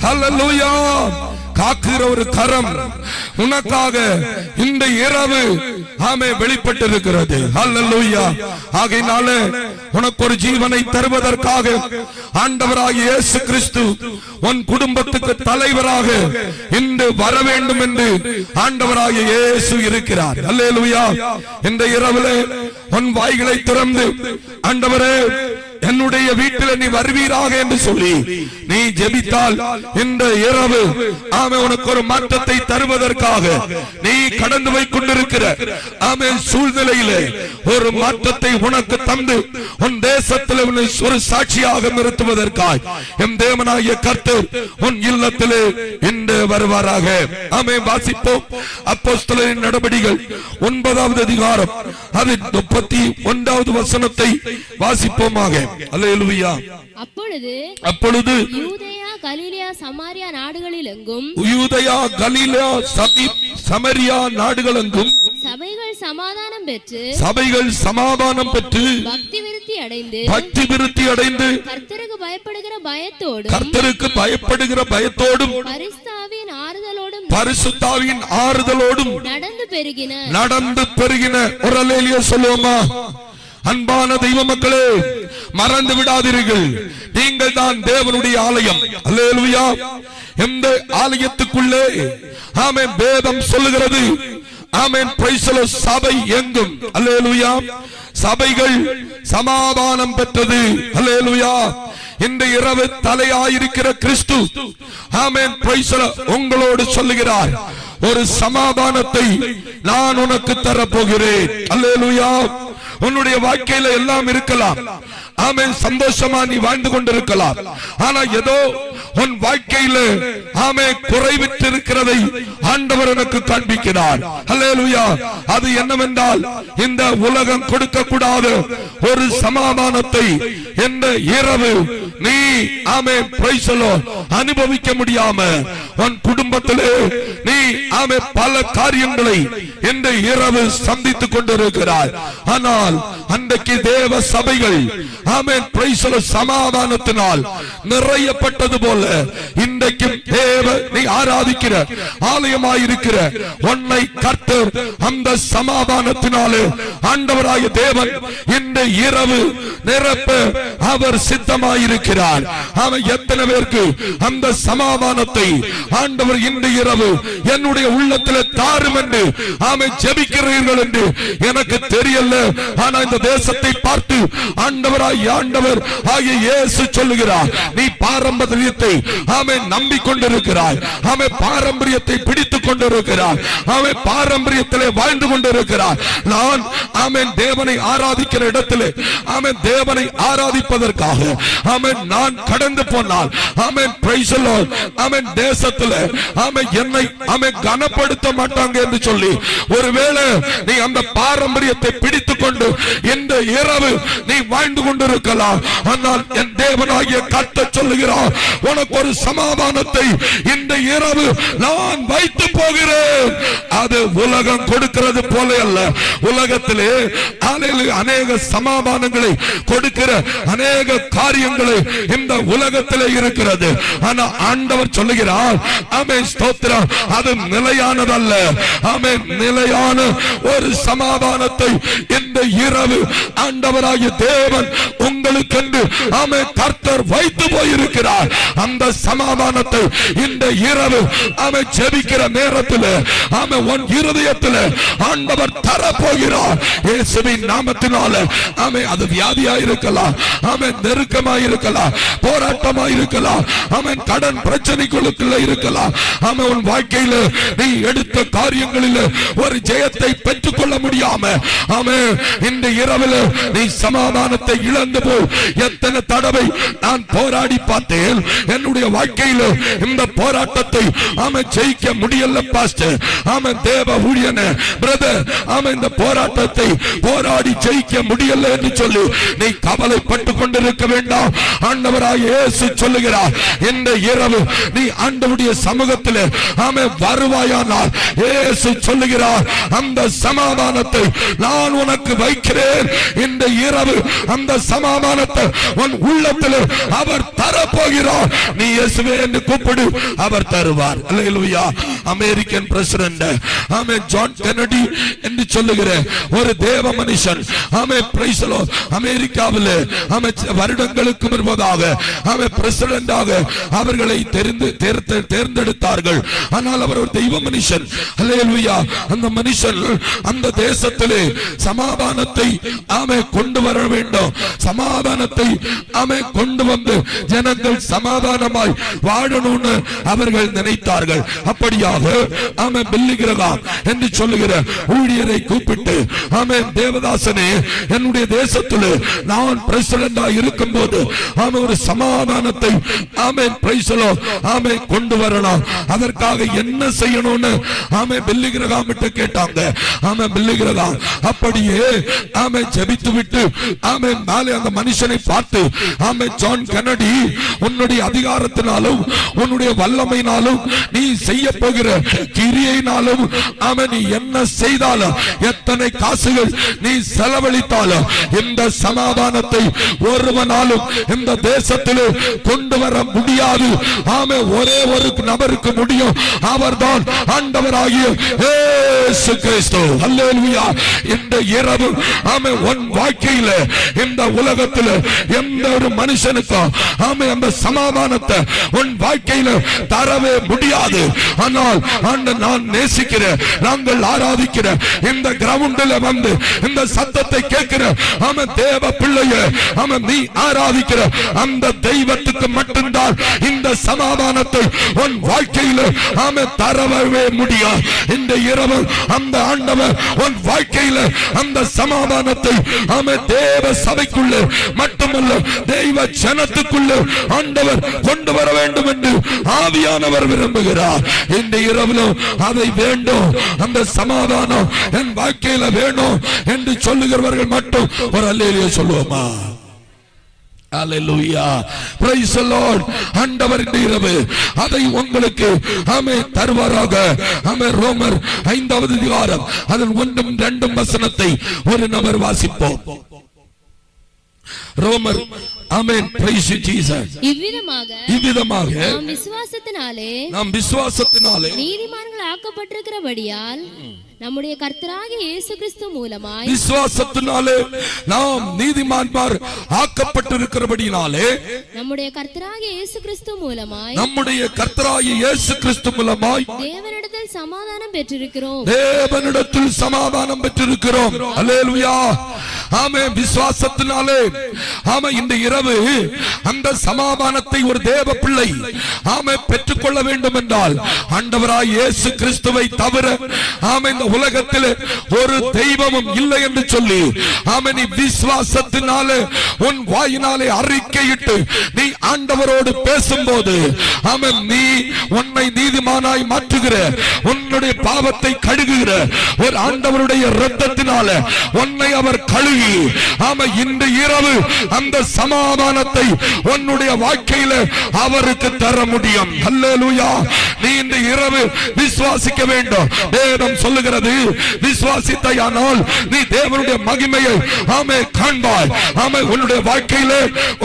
ஹல்லேலூயா. காக்கிற ஒரு கரம் உனக்காக இந்த இரவு ஆமே வெளிப்பட்டிருக்கிறது. ஹல்லேலூயா. ஆகையினால உனக்கு ஒரு ஜீவனை தருவதற்காக ஆண்டவராகிய இயேசு கிறிஸ்து உன் குடும்பத்துக்கு தலைவராக இன்று வர வேண்டும் என்று ஆண்டவராகிய இயேசு இருக்கிறார். அல்லேலூயா. இந்த இரவிலே உன் வாய்களை திறந்து ஆண்டவரே என்னுடைய வீட்டில் நீ வருவீராக என்று சொல்லி நீ ஜெபித்தால் இந்த இரவு ஆமே உனக்கு ஒரு மாற்றத்தை தருவதற்காக நீ கடந்து போய் கொண்டிருக்கிற ஆமே சூழ்நிலையிலே ஒரு மாற்றத்தை உனக்கு தந்து உன் தேசத்தில் ஒரு சாட்சியாக நிறுத்துவதற்காய் என் தேவனாகிய கர்த்தர் உன் இல்லத்திலே இன்று வருவாராக. ஆமே. வாசிப்போம். அப்போஸ்தலரின் நடபடிகள் 9வது அதிகாரம் அது 31வது வசனத்தை வாசிப்போமாக. அல்லேலூயா. அப்பொழுது யூதேயா கலிலேயா சமாரியா நாடுகளில் எங்கும், யூதேயா கலிலேயா சமரியா நாடுகளெங்கும் சபைகள் சமாதானம் பெற்று பக்தி விருத்தி அடைந்து கர்த்தருக்கு பயப்படுகிற பயத்தோடும் பரிசுத்தாவின் ஆறுதலோடும் நடந்து பெருகின. ஒரு அல்லேலூயா சொல்லுவோமா? அன்பான தெய்வ மக்களே, மறந்து விடாதீர்கள், நீங்கள் தான் தேவனுடைய ஆலயம். அல்லேலூயா. இந்த ஆலயத்துக்குள்ளே ஆமென் வேதம் சொல்லுகிறது ஆமென் பிரைஸ் தி லார்ட் சபை எங்கும் அல்லேலூயா சபைகள் சமாதானம் பெற்றது அல்லேலூயா இந்த இரவு தலையாயிருக்கிற கிறிஸ்து ஆமென் பிரைஸ் தி லார்ட் உங்களோடு சொல்லுகிறார் ஒரு சமாதானத்தை நான் உனக்கு தரப்போகிறேன் அல்லேலூயா உன்னுடைய வாழ்க்கையில எல்லாம் இருக்கலாம் ஆமென் சந்தோஷமா நீ வாழ்ந்து கொண்டிருக்கலாம் ஆனா ஏதோ உன் வாழ்க்கையில ஆமென் குறைவிட்டு இருக்கிறதை ஆண்டவர் எனக்கு காண்பிக்கிறார் அல்லேலூயா அது என்னவென்றால் இந்த உலகம் கொடுக்க கூடாத ஒரு சமாதானத்தை இந்த இரவு நீ ஆமென் பிரைஸ் தி லார்ட் அனுபவிக்க முடியாம உன் குடும்பத்திலே நீ ஆமென் பல காரியங்களை இந்த இரவு சந்தித்துக் கொண்டிருக்கிறாய் ஆனால் அன்றைக்கு தேவ சபைகள் ஆமென் பிரைஸ் தி லார்ட் சமாதானத்தினால் நிறையப்பட்டது போல இன்றைக்கும் தேவ நீ ஆராதிக்கிற ஆலயமாயிருக்கிற உன்னை கர்த்தர் அந்த சமாதானத்தினாலே ஆண்டவராகிய தேவன் இந்த இரவு நிரப்ப அவர் சித்தமாயிருக்கிறார் அவன் எத்தனை பேருக்கு அந்த சமாதானத்தை ஆண்டவர் இந்த இரவு என்னுடைய உள்ளத்தில் தாரும் என்று ஆமென் ஜெபிக்கிறீர்கள் என்று எனக்கு தெரியல ஆனா இந்த தேசத்தை பார்த்து ஆண்டவர் ஆகிய இயேசு சொல்லுகிறார் நீ பாரம்பரியத்தை ஆமென் நம்பிக்கொண்டிருக்கிறாய் ஆமென் பாரம்பரியத்தை பிடித்துக் கொண்டிருக்கிறாய் ஆமென் பாரம்பரியத்திலே வாழ்ந்து கொண்டிருக்கிறாய் நான் ஆமென் தேவனை ஆராதிக்கிற இடத்திலே ஆமென் தேவனை ஆராதிப்பதற்காக ஆமென் நான் கடந்து போனால் ஆமென் பிரைஸ் தி லார்ட் ஆமென் தேசத்திலே ஆமென் என்னை ஆமென் கனப்படுத்த மாட்டாங்க என்று சொல்லி ஒருவேளை நீ அந்த பாரம்பரியத்தை பிடித்துக் கொண்டு இந்த இரவு நீ வாழ்ந்து கொண்டிருக்கலாம் ஆனால் என் தேவனாகிய கர்த்தர் சொல்லுகிறார் உனக்கு ஒரு சமாதானத்தை இந்த இரவு நான் வைத்து போகிறேன் அது உலகம் கொடுக்கிறது போல அல்ல உலகத்திலே அநேக சமாதானங்களை கொடுக்கிற அநேக காரியங்களை இந்த உலகத்திலே இருக்கிறது ஆனா ஆண்டவர் சொல்லுகிறார் ஆமென் ஸ்தோத்திரம் அது நிலையானதல்ல ஆமென் நிலையான ஒரு சமாதானத்தை இந்த இரவு ஆண்டவராகிய தேவன் உங்களுக்கென்று ஆமென் கர்த்தர் வைத்து போயிருக்கிறார் அந்த சமாதானத்தை இந்த இரவு ஆமென் ஜெபிக்கிற நேரத்தில் ஆமென் உன் இருதயத்தில் ஆண்டவர் தர போகிறார் இயேசுவின் நாமத்தினால ஆமென் அது வியாதியா இருக்கலாம் ஆமென் நெருக்கமா இருக்கலாம் போராட்டமா இருக்கலாம் ஆமென் கடன் பிரச்சனைகளுக்குள்ள இருக்கலாம் ஆமென் உன் வாழ்க்கையில நீ எடுத்த காரியங்களில் ஒரு ஜெயத்தை பெற்றுக் கொள்ள முடியாம ஆமென் இந்த இரவில் நீ சமாதானத்தை இழந்து போய் எத்தனை தடவை நான் போராடி பார்த்தேன் என்னுடைய வாழ்க்கையில இந்த போராட்டத்தை ஆமென் ஜெயிக்க முடியல பாஸ்டர் ஆமென் தேவ ஊழியனே பிரதர் ஆமென் இந்த போராட்டத்தை போராடி ஜெயிக்க முடியல என்று சொல்லி நீ கவலைப்பட்டு கொண்டிருக்க வேண்டாம் ஆண்டவராகிய இயேசு சொல்லுகிறார் இந்த இரவு நீ ஆண்டவருடைய சமூகத்தில் ஆமென் வருவாயானால் இயேசு சொல்லுகிறார் அந்த சமாதானத்தை நான் உனக்கு வைக்கிறேன் இந்த இரவு அந்த சமாதானத்தை உன் உள்ளத்தில் அவர் தரப்போகிறார் நீ இயேசுவே என்று கூப்பிடு அவர் தருவார் அல்லேலூயா அமெரிக்கன் பிரசிடென்ட் ஆமென் ஜான் கென்னடி என்று சொல்லுகிற ஒரு தேவ மனுஷன் ஆமென் பிரைஸ் தி லார்ட் அமெரிக்காவில் ஆமென் வருடங்களுக்கு முன்பதாக ஆமென் பிரசிடென்டாக அவர்களை தேர்ந்தெடுத்தார்கள் ஆனால் அவர் ஒரு தெய்வ மனுஷன் அல்லேலூயா அந்த மனுஷன் அந்த தேசத்திலே சமாதானத்தை ஆமென் கொண்டு வர வேண்டும் சமாதானத்தை ஆமென் கொண்டு வந்து ஜனங்கள் சமாதானமாய் வாழணும்னு அவர்கள் நினைத்தார்கள் அப்படியாக ஆமென் பில்லி கிரகாம் என்று சொல்லுகிற ஊழியரை கூப்பிட்டு ஆமென் தேவதாசனே என்னுடைய தேசத்தில் நான் பிரசிடென்டா இருக்கும்போது ஆமென் ஒரு சமாதானத்தை ஆமென் பிரைஸ் தி லார்ட் ஆமென் கொண்டு வரணும் அதற்காக என்ன செய்யணும்னு ஆமென் பில்லி கிரகாம் கிட்ட கேட்டாங்க ஆமென் பில்லி கிரகாம் அப்படியே ஆமென் ஜெபித்து விட்டு ஆமென் நாளை அந்த மனுஷனை பார்த்து ஆமென் ஜான் கென்னடி உன்னுடைய அதிகாரத்தினாலும் உன்னுடைய வல்லமையினாலும் நீ செய்ய போகிற கிரியையினாலும் ஆமென் நீ என்ன செய்தாலும் எத்தனை காசுகள் நீ நீ செலவழித்தாலும் இந்த சமாதானத்தை ஒருவனாலும் இந்த தேசத்தில் கொண்டு வர முடியாது. ஆமே, ஒரே ஒரு நபருக்கு முடியும், அவர்தான் ஆண்டவராகிய இயேசு கிறிஸ்து. அல்லேலூயா. இந்த இரவு ஆமே உன் வாழ்க்கையில இந்த உலகத்தில் எந்த ஒரு மனுஷனுக்கும் ஆமே அந்த சமாதானத்தை உன் வாழ்க்கையில தரவே முடியாது. ஆனால் நான் நேசிக்கிற, நாங்கள் ஆராதிக்கிற இந்த கிரவுண்டில் வந்து இந்த சத்தத்தை கேட்கிற ஆமே தேவ பிள்ளைய, ஆமே நீ ஆராதிக்கிற அந்த தெய்வத்துக்கு மட்டும்தான் இந்த சமாதானத்தை உன் வாழ்க்கையில ஆமே தரவே முடியாது. இந்த இரவு அந்த ஆண்டவர் உன் வாழ்க்கையில அந்த சமாதானத்தை ஆமே தேவ சபைக்குள்ள மட்டுமல்ல தெய்வ ஜனத்துக்குள்ள ஆண்டவர் கொண்டு வர வேண்டும் என்று ஆவியானவர் விரும்புகிறார். இந்த இரவிலும் அதை வேண்டும், அந்த சமாதானம் என் வாழ்க்கையில வேணும் என்று சொல்லுகிறவர்கள் மட்டும் ஒரு அல்லேலூயா சொல்லுவோமா? அல்லேலூயா, பிரைஸ் தி லார்ட். ஆண்டவர் இந்த இரவு அதை உங்களுக்கு ஆமே தருவாராக. ஆமே, ரோமர் 5வது அதிகாரம் அதன் 1 2 வசனத்தை ஒரு நபர் வாசிப்போம். ரோமர், ஆமென், பிரைஸ் யூ ஜீசஸ். இவ்விதமாக நாம் விசுவாசத்தினாலே நீதிமான்கள் ஆக்கப்பட்டிருக்கிறபடியால் நம்முடைய கர்த்தராகிய இயேசு கிறிஸ்து மூலமாய், விசுவாசத்தினாலே நாம் நீதிமான்மார் ஆக்கப்பட்டிருக்கிறபடினாலே நம்முடைய கர்த்தராகிய இயேசு கிறிஸ்து மூலமாய், நம்முடைய கர்த்தராகிய இயேசு கிறிஸ்து மூலமாய் தேவனிடத்தில் சமாதானம் பெற்றிருக்கிறோம். தேவனிடத்தில் சமாதானம் பெற்றிருக்கிறோம். அல்லேலூயா. ஆமே, விசுவாசத்தினாலே ஆமே இந்த இரவு அந்த சமாதானத்தை ஒரு தேவ பிள்ளை ஆமே பெற்றுக்கொள்ள வேண்டும் என்றால் ஆண்டவராய் இயேசு கிறிஸ்துவை தவிர ஆமே இந்த உலகத்தில் ஒரு தெய்வமும் இல்லை என்று சொல்லி ஆமே நீ விசுவாசத்தினாலே உன் வாயினாலே அறிக்கையிட்டு நீ ஆண்டவரோடு பேசும்போது ஆமே நீ உன்னை நீதிமானாய் மாற்றுகிற, உன்னுடைய பாவத்தை கழுகுகிற ஒரு ஆண்டவருடைய இரத்தத்தினால உன்னை அவர் கழுகி ஆமே இந்த இரவு அந்த சமாதானத்தை உன்னுடைய வாழ்க்கையில அவருக்கு தர முடியும். அல்லேலூயா. நீ இந்த இரவு விசுவாசிக்க வேண்டும். வேதம் சொல்லுகிறது, விசுவாசித்தாயானால் நீ தேவனுடைய மகிமையை ஆமே காண்பாய். ஆமே, உன்னுடைய வாழ்க்கையில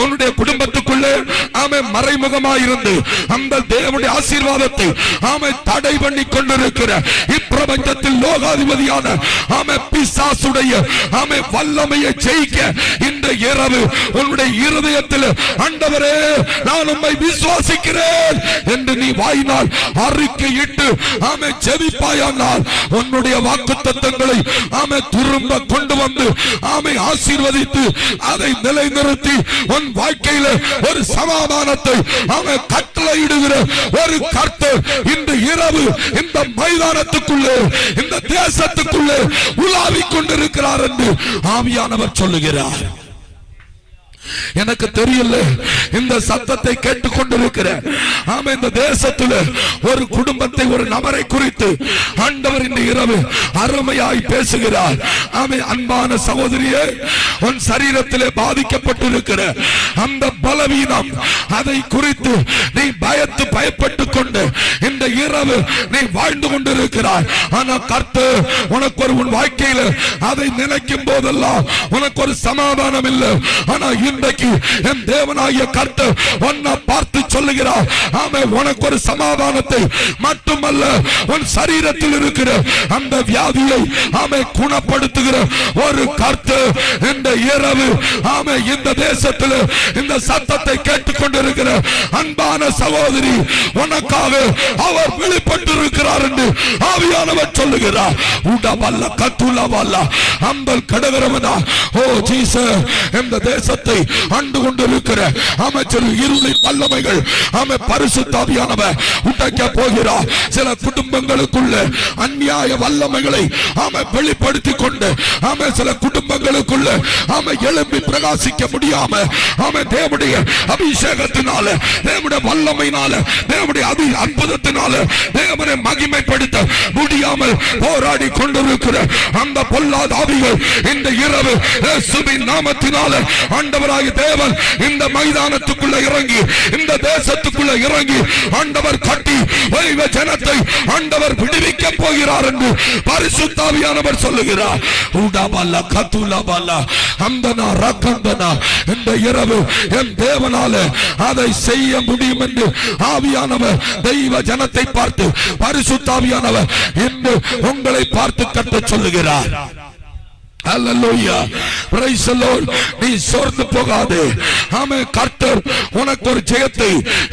உன்னுடைய குடும்பத்துக்குள்ளே ஆமே மறைமுகமாயிருந்து அந்த தேவனுடைய ஆசீர்வாதத்தை ஆமே தடை பண்ணி கொண்டிருக்கிற இப்பிரபஞ்சத்தில் லோகாதிபதியான ஆமே பிசாசுடைய ஆமே வல்லமையை ஜெயிக்க இந்த இரவு உன்னுடைய இருதயத்தில் ஆண்டவரே நான் உம்மை விசுவாசிக்கிறேன் என்று நீ வாயினால் அறிக்கையிட்டு ஆமே ஜெபிப்பாயானால் உன்னுடைய வாக்குத்தத்தங்களை ஆமே திரும்ப கொண்டு வந்து ஆமே ஆசீர்வதித்து அதை நிலைநிறுத்தி உன் வாழ்க்கையில ஒரு சமாதானத்தை ஆமே கட்டளையிடுகிற ஒரு கர்த்தர் இந்த இரவு இந்த மைதானத்துக்குள்ளே இந்த தேசத்துக்குள்ளே உலாவிக் கொண்டிருக்கிறார் என்று ஆவியானவர் சொல்லுகிறார். எனக்கு தெரியல, இந்த சத்தத்தை கேட்டுக்கொண்டிருக்கிற ஆமே இந்த தேசத்துல ஒரு குடும்பத்தை ஒரு நபரை குறித்து ஆண்டவர் இந்த இரவு அருமையாய் பேசுகிறார். ஆமே, அன்பான சகோதரியே, உன் சரீரத்திலே பாதிக்கப்பட்டிருக்கிற அந்த பலவீனம் அதை குறித்து நீ பயப்பட்டு கொண்டு இந்த இரவு நீ வாழ்ந்து கொண்டிருக்கிறாய். ஆனா கர்த்தர் உனக்கு ஒரு உன் வாழ்க்கையில அதை நினைக்கும் போதெல்லாம் உனக்கு ஒரு சமாதானம் இல்லை. ஆனா இன்றைக்கு என் தேவனாகிய கர்த்தர் உன்னை பார்த்து சொல்லுகிறார், ஆமே உனக்கு ஒரு சமாதானத்தை மட்டுமல்ல உன் சரீரத்தில் இருக்கிற அந்த வியாதியை ஆமே குணப்படுத்துகிற ஒரு கர்த்தர் இந்த இரவு ஆமே இந்த தேசத்தில் இந்த சத்தத்தை கேட்டுக்கொண்டிருக்கிற அன்பான சகோதரி உனக்காக அவர் வெளிப்பட்டிருக்கிறார் என்று ஆவியானவர் சொல்லுகிறார். உடவல்ல கத்துலவல்ல அம்பல் கடகரவனா ஓ ஜீசஸ் இந்த தேசத்தை ஆண்டு கொண்டிருக்கிற அமைச்சர் இருளின் வல்லமைகள் ஆமே பரிசுத்த ஆவியானவர் உடைக்க போகிறார். சில குடும்பங்களுக்குள்ள அநியாய வல்லமைகளை ஆமே வெளிப்படுத்திக் கொண்டு ஆமே சில குடும்பங்களுக்குள்ள ஆமே எழும்பி பிரகாசிக்க முடியாம ஆமே தேவனுடைய அபிஷேகத்தினால தேவனுடைய வல்லமையினால தேவனுடைய அற்புதத்தினால தேவனை மகிமைப்படுத்த முடியாமல் போராடி கொண்டிருக்கிற அந்த பொல்லாத ஆவிகள் இந்த இரவு இயேசுவின் நாமத்தினால ஆண்டவராகிய ஆண்டவராகிய தேவன் இந்த மைதானத்துக்குள்ள இறங்கி இந்த தேசத்துக்குள்ள இறங்கி ஆண்டவர் கட்டி தெய்வ ஜனத்தை ஆண்டவர் விடுவிக்க போகிறார் என்று பரிசுத்த ஆவியானவர் சொல்லுகிறார். உடபல்ல கதுலபல்ல அந்தனா ரக்கந்தனா இந்த இரவு என் தேவனால அதை செய்ய முடியும் என்று ஆவியானவர் தெய்வ ஜனத்தை பார்த்து பரிசுத்த ஆவியானவர் இன்று உங்களை பார்த்து கட்ட சொல்லுகிறார். Hallelujah. Praise the Lord. நீ சோர்ந்து போகாதே. ஆமென். கர்த்தர் உனக்கு ஒரு ஜெயத்தை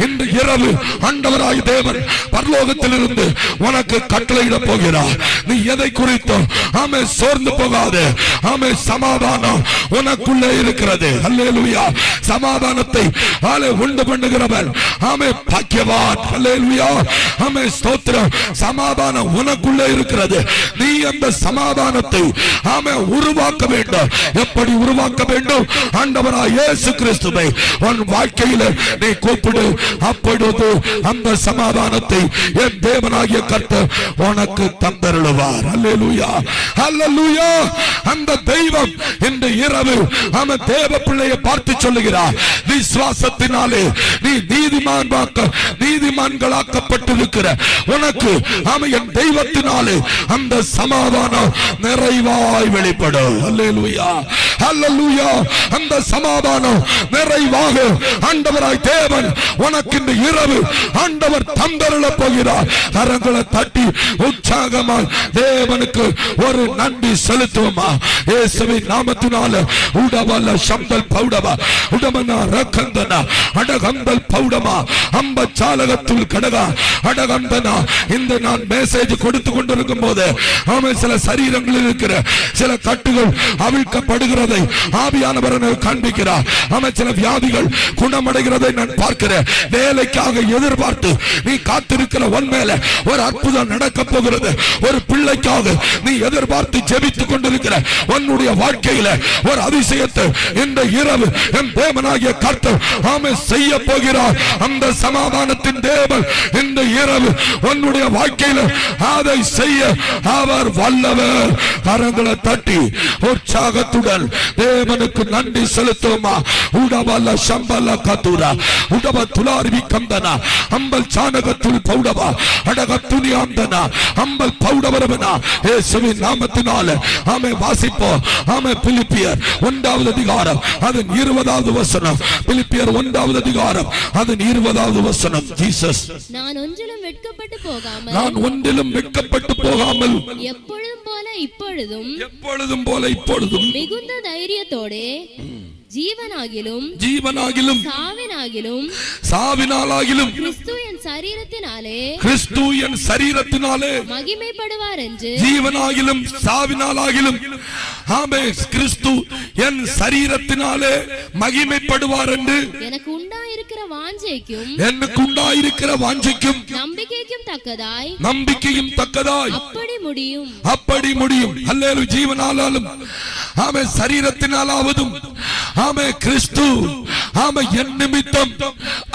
இந்த இரவு ஆண்டவராகிய தேவன் பரலோகத்திலிருந்து உனக்கு கட்டளையிட போகிறார். நீ எதை குறித்தோ ஆமென் சோர்ந்து போகாதே. ஆமென். சமாதானம் உனக்குள்ளே இருக்கிறது. ஹல்லேலூயா. சமாதானத்தை உண்டு பண்ணுகிறவன் ஆமென் பாக்கியவான். ஹல்லேலூயா. ஆமென். ஸ்தோத்திரம். சமாதானம் உனக்குள்ளே இருக்கிறது. நீ அந்த சமாதானத்தை ஆமென் உருவாக்க வேண்டும். எப்படி உருவாக்க வேண்டும்? ஆண்டவராகிய இயேசு கிறிஸ்துவை உன் வாழ்க்கையில நீ கூப்பிடு. அப்பொழுது அந்த சமாதானத்தை என் தேவனாகிய கர்த்தர் உனக்கு தந்தருளுவார். அல்லேலூயா, அல்லேலூயா. அந்த தெய்வம் இந்த இரவு அவன் தேவ பிள்ளையை பார்த்து சொல்லுகிறார், விசுவாசத்தினாலே நீ நீதிமான்களாக்கப்பட்டிருக்கிற உனக்கு அவன் என் தெய்வத்தினாலே அந்த சமாதானம் நிறைவாய் வெளிப்படும். அல்லேலூயா, அல்லேலூயா. அந்த சமாதானம் நிறைவாக ஆண்டவராய் தேவன் உனக்கு இந்த இரவு ஆண்டவர் தந்தருள போகிறார். கரங்களை தட்டி உற்சாகமாய் தேவனுக்கு ஒரு நன்றி செலுத்துவோமா? இயேசுவின் நாமத்தினால உடவல்ல சம்பல் பௌடவா உடமனா ரக்கந்தனா அடகந்தல் பௌடமா அம்ப சாலகத்துள் கடகா அடகந்தனா. இந்த நான் மெசேஜ் கொடுத்து கொண்டிருக்கும் போது ஆமென் சில சரீரங்களில் இருக்கிற சில கட்டுகள் அவிழ்க்கப்படுகிறதை ஆவியானவர் காண்பிக்கிறார். ஆமென். சில வியாதிகள் குணமடைகிறதை நான் பார்க்கிறேன். வேலைக்காக எதிர்பார்த்து நீ காத்திருக்கிற உன் மேல ஒரு அற்புதம் நடக்க போகிறது. ஒரு பிள்ளைக்காக நீ எதிர்பார்த்து ஜெபித்துக் கொண்டிருக்கிற உன்னுடைய வாழ்க்கையில ஒரு அதிசயத்தை இந்த இரவு என் தேவனாகிய கர்த்தர் ஆமென் செய்ய போகிறார். அந்த சமாதானத்தின் தேவன் இந்த இரவு உன்னுடைய வாழ்க்கையில அதை செய்ய அவர் வல்லவர். கரங்களை தட்டி உற்சாகத்துடன் தேவனுக்கு நன்றி செலுத்துமா? உடவல்ல சம்பல கதுரா உடவ துலாரிவி கந்தனா அம்பல் சானகத்துள் பௌடவா அடகத்துனியாந்தனா அம்பல் பௌடவரவனா. இயேசுவின் நாமத்தினால ஆமென் வாசிப்போம். ஆமென். பிலிப்பியர் 1வது அதிகாரம் அதன் 20வது வசனம். பிலிப்பியர் 1வது அதிகாரம் அதன் 20வது வசனம். ஜீசஸ், நான் ஒன்றிலும் வெட்கப்பட்டு போகாமல் எப்பொழுதும் போல இப்பொழுதும் மிகுந்த தைரியத்தோடே ஜீவனாகிலும் சாவினாலாகிலும் கிறிஸ்து என் சரீரத்தினாலே மகிமைப்படுவார் என்று. ஜீவனாகிலும் சாவினாலாகிலும் ஆமென் கிறிஸ்து என் சரீரத்தினாலே மகிமைப்படுவார் என்று எனக்கு உண்டாயிருக்கிற வாஞ்சைக்கும் நம்பிக்கைக்கும் தக்கதாய் அப்படி முடியும். அல்லேலூயா. ஜீவனாலும் ஆமென் சரீரத்தினாலாவதும் ஆமென் கிறிஸ்து ஆமென் என் நிமித்தம்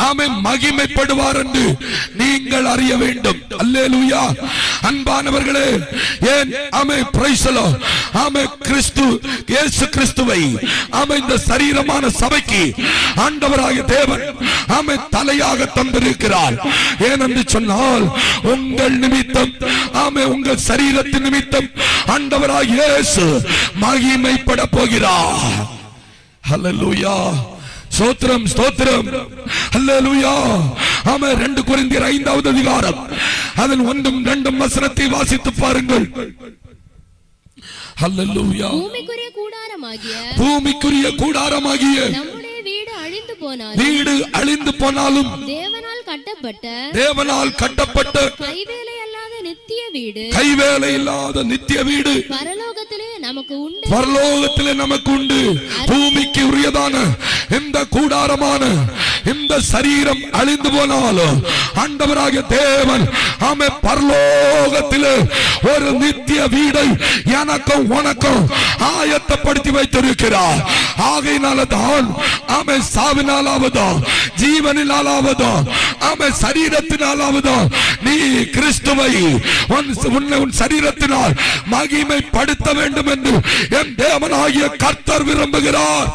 ஆமென் மகிமைப்படுவார் என்று நீங்கள் அறிய வேண்டும். அல்லேலூயா. அன்பானவர்களே, ஏன் ஆமென் பிரைஸ் தி லார்ட். ஆமென் கிறிஸ்து இயேசு கிறிஸ்துவை ஆமென் இந்த சரீரமான சபைக்கு ஆண்டவராகிய தேவன் ஆமென் தலையாக தந்திருக்கிறார். ஏனென்று சொன்னால் உங்கள் நிமித்தம் ஆமென் உங்கள் சரீரத்தின் நிமித்தம் ஆண்டவராகிய இயேசு மகிமைப்பட போகிறார். ஹல்லேலூயா. ஸ்தோத்திரம், ஸ்தோத்திரம். ஹல்லேலூயா. ஆமென். 2 கொரிந்தியர் 5வது அதிகாரம் அதன் 1ம் 2ம் வசனத்தை வாசித்து பாருங்கள். ஹல்லேலூயா. பூமிக்குரிய கூடாரமாகிய நம்முடைய வீடு அழிந்து போனாலும் தேவனால் கட்டப்பட்ட கைவேலை இல்லாத நித்திய வீடு பரலோகத்திலே நமக்கு உண்டு. பூமிக்கு உரியதான இந்த கூடாரமான இந்த சரீரம் அழிந்து போனாலும் ஆண்டவராகிய தேவன் ஆமென் பரலோகத்திலே ஒரு நித்திய வீடை எனக்கும் உனக்கும் ஆயத்தப்படுத்தி வைத்திருக்கிறார். ஆகையினால தான் ஆமென் சாவினாலாவதோ ஜீவனினாலாவதோ ஆமென் சரீரத்தினாலாவதோ நீ கிறிஸ்துவை உன் சரீரத்தினால் மகிமைப்படுத்த வேண்டும் என்று என் தேவனாகிய கர்த்தர் விரும்புகிறார்.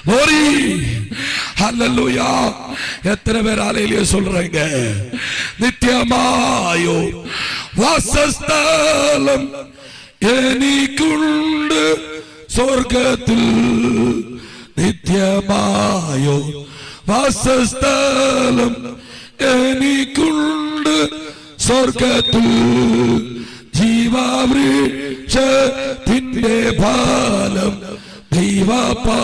glory hallelujah. எத்தனை பேர் ஹalleluya சொல்றீங்க? நித்தியமாயோ வாசஸ்தலம் എനിക്കുണ്ട് സ്വർഗത്തിൽ, നിത്യമായോ വാസസ്ഥലം എനിക്കുണ്ട് സ്വർഗത്തിൽ, ജീവവൃക്ഷത്തിന്റെ ഫലം ദൈവപാരോദീസായിൽ,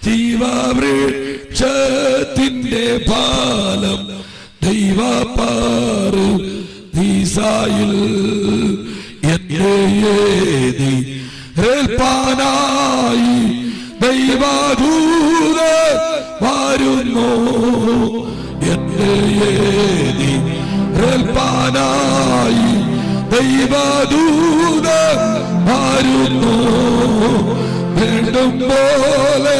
ജീവവൃക്ഷത്തിന്റെ ഫലം ദൈവപാരോദീസായിൽ എന്നെ ഏതി ഏൽപ്പാനായി ദൈവദൂതൻ വരുന്നു, എന്നെ ഏതി ഏൽപ്പാനായി ദൈവദൂതൻ വരുന്നു, വേണ്ടും പോലെ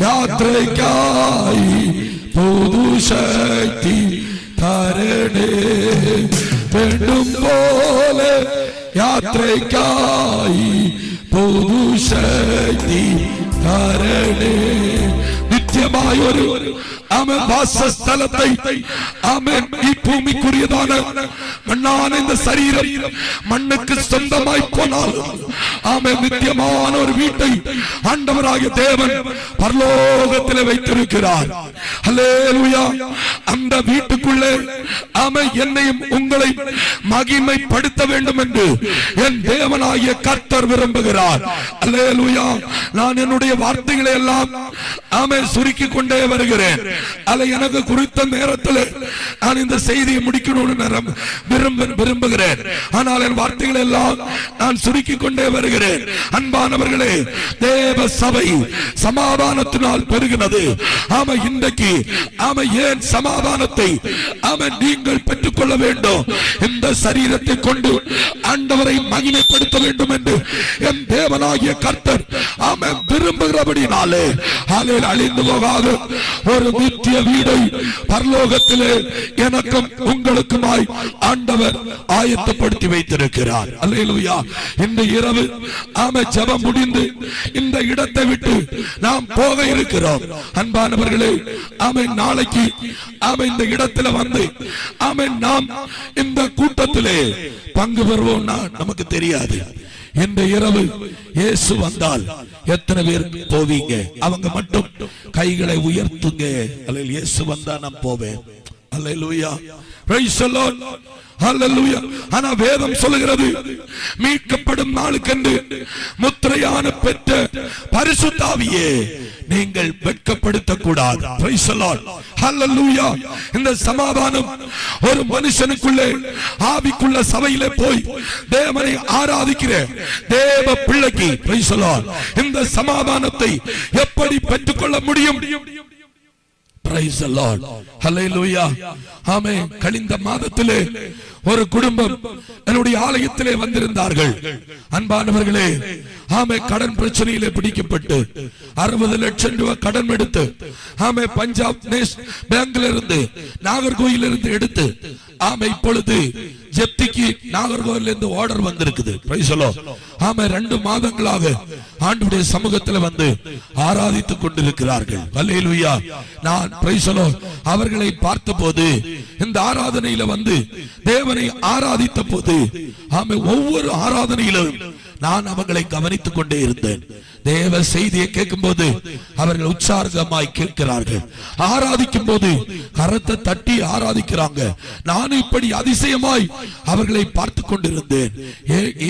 യാത്രയ്ക്കായി പുതുശക്തി തരണേ, വേണ്ടും പോലെ യാത്രയ്ക്കായി പുതുശക്തി തരണേ. നിത്യമായൊരു ആമേൻ വാസസ്ഥലത്തെ ആമേൻ ഈ ഭൂമിക്കുரியதான மண்ணான இந்த சரீரம் மண்ணுக்கு சொந்தமாய் போனாலும் ஆமென் நித்தியமான ஒரு வீட்டை ஆண்டவராகிய தேவன் பரலோகத்திலே வைத்திருக்கிறார். ஹல்லேலூயா. அந்த வீட்டுக்குள்ளே ஆமென் என்னையும் உங்களை மகிமைப்படுத்த வேண்டும் என்று என் தேவனாகிய கர்த்தர் விரும்புகிறார். ஹல்லேலூயா. நான் என்னுடைய வார்த்தைகளை எல்லாம் ஆமென் சுருக்கிக் கொண்டே வருகிறேன். அல்ல எனக்கு குறித்த நேரத்தில் நான் இந்த செய்தியை முடிக்கணும்னு விரும்புகிறேன். ஆனால் என் வார்த்தைகள் எல்லாம் நான் சுருக்கிக் கொண்டே வருகிறேன். அன்பானவர்களே, தேவ சபை சமாதானத்தினால் பெருகினது. ஆமா, இன்றைக்கு ஆமா ஏன் சமாதானத்தை ஆமா நீங்கள் பெற்றுக்கொள்ள வேண்டும்? இந்த சரீரத்தை கொண்டு ஆண்டவரை மகிமைப்படுத்த வேண்டும் என்று என் தேவனாகிய கர்த்தர் ஆமா விரும்புகிறபடினாலே அழிந்து போகாது ஒரு நித்திய வீடை பரலோகத்திலே எனக்கும் உங்களுக்குமாய் ஆண்டவர் ஆயத்தப்படுத்தி வைத்திருக்கிறார். அல்லேலூயா. இந்த இரவு ஆமெ ஜெபம் முடிந்து இந்த இடத்தை விட்டு நாம் போக இருக்கிறோம். அன்பானவர்களே, ஆமெ நாளைக்கு ஆமெ இந்த இடத்துல வந்து ஆமெ நாம் இந்த கூட்டத்திலே பங்கு பெறுவோம் நமக்கு தெரியாது. இந்த இரவு இயேசு வந்தால் எத்தனை பேர் போவீங்க? அவங்க மட்டும் கைகளை உயர்த்துங்க. அல்லேலூயா. இயேசு வந்தா நான் போவேன். Alleluia. Praise the Lord. Hallelujah. ஆனா வேதம் சொல்லுகிறது, மீட்கப்படும் நாளுக்கென்று முத்திரையான பெற்ற பரிசுத்த ஆவியே நீங்கள் வெட்கப்படுத்த கூடாது. Praise the Lord. ஹல்லேலூயா. இந்த சமாதானம் ஒரு மனுஷனுக்குள்ளே ஆவிக்குள்ள சபையிலே போய் தேவனை ஆராதிக்கிற தேவ பிள்ளைக்கு பிரைஸ் தி லார்ட் இந்த சமாதானத்தை எப்படி பெற்றுக்கொள்ள முடியும்? Praise the Lord. Hallelujah. ஆமென். கழிந்த மாதத்திலே ஒரு குடும்பம் என்னுடைய ஆலயத்திலே வந்திருந்தார்கள். அன்பானவர்களே, ஆமென், கடன் பிரச்சனையிலே பிடிக்கப்பட்டு 60 லட்சம் ரூபாய் கடன் எடுத்து ஆமென் பஞ்சாப் பேங்க்ல இருந்து நாகர்கோயிலில் இருந்து எடுத்து ஆமென் இப்பொழுது ஜெப்திக்கு நாகர்கோயிலில் இருந்து ஆர்டர் வந்திருக்குது. Price the Lord. ஆமென். 2 மாதங்களாக ஆண்டவருடைய சமூகத்தில் வந்து ஆராதித்துக் கொண்டிருக்கிறார்கள். அல்லேலூயா. நான் பிரைஸ் தி லார்ட் அவர்களை பார்த்தபோது இந்த ஆராதனையில வந்து தேவனை ஆராதித்த போது ஆமென் ஒவ்வொரு ஆராதனையிலும் நான் அவர்களை கவனித்துக் கொண்டே இருந்தேன். தேவ செய்தியை கேட்கும் போது அவர்கள் உற்சாகமாய் கேட்கிறார்கள். ஆராதிக்கும் போது கரத்தை தட்டி ஆராதிக்கிறாங்க. நான் இப்படி அதிசயமாய் அவர்களை பார்த்து கொண்டிருந்தேன்.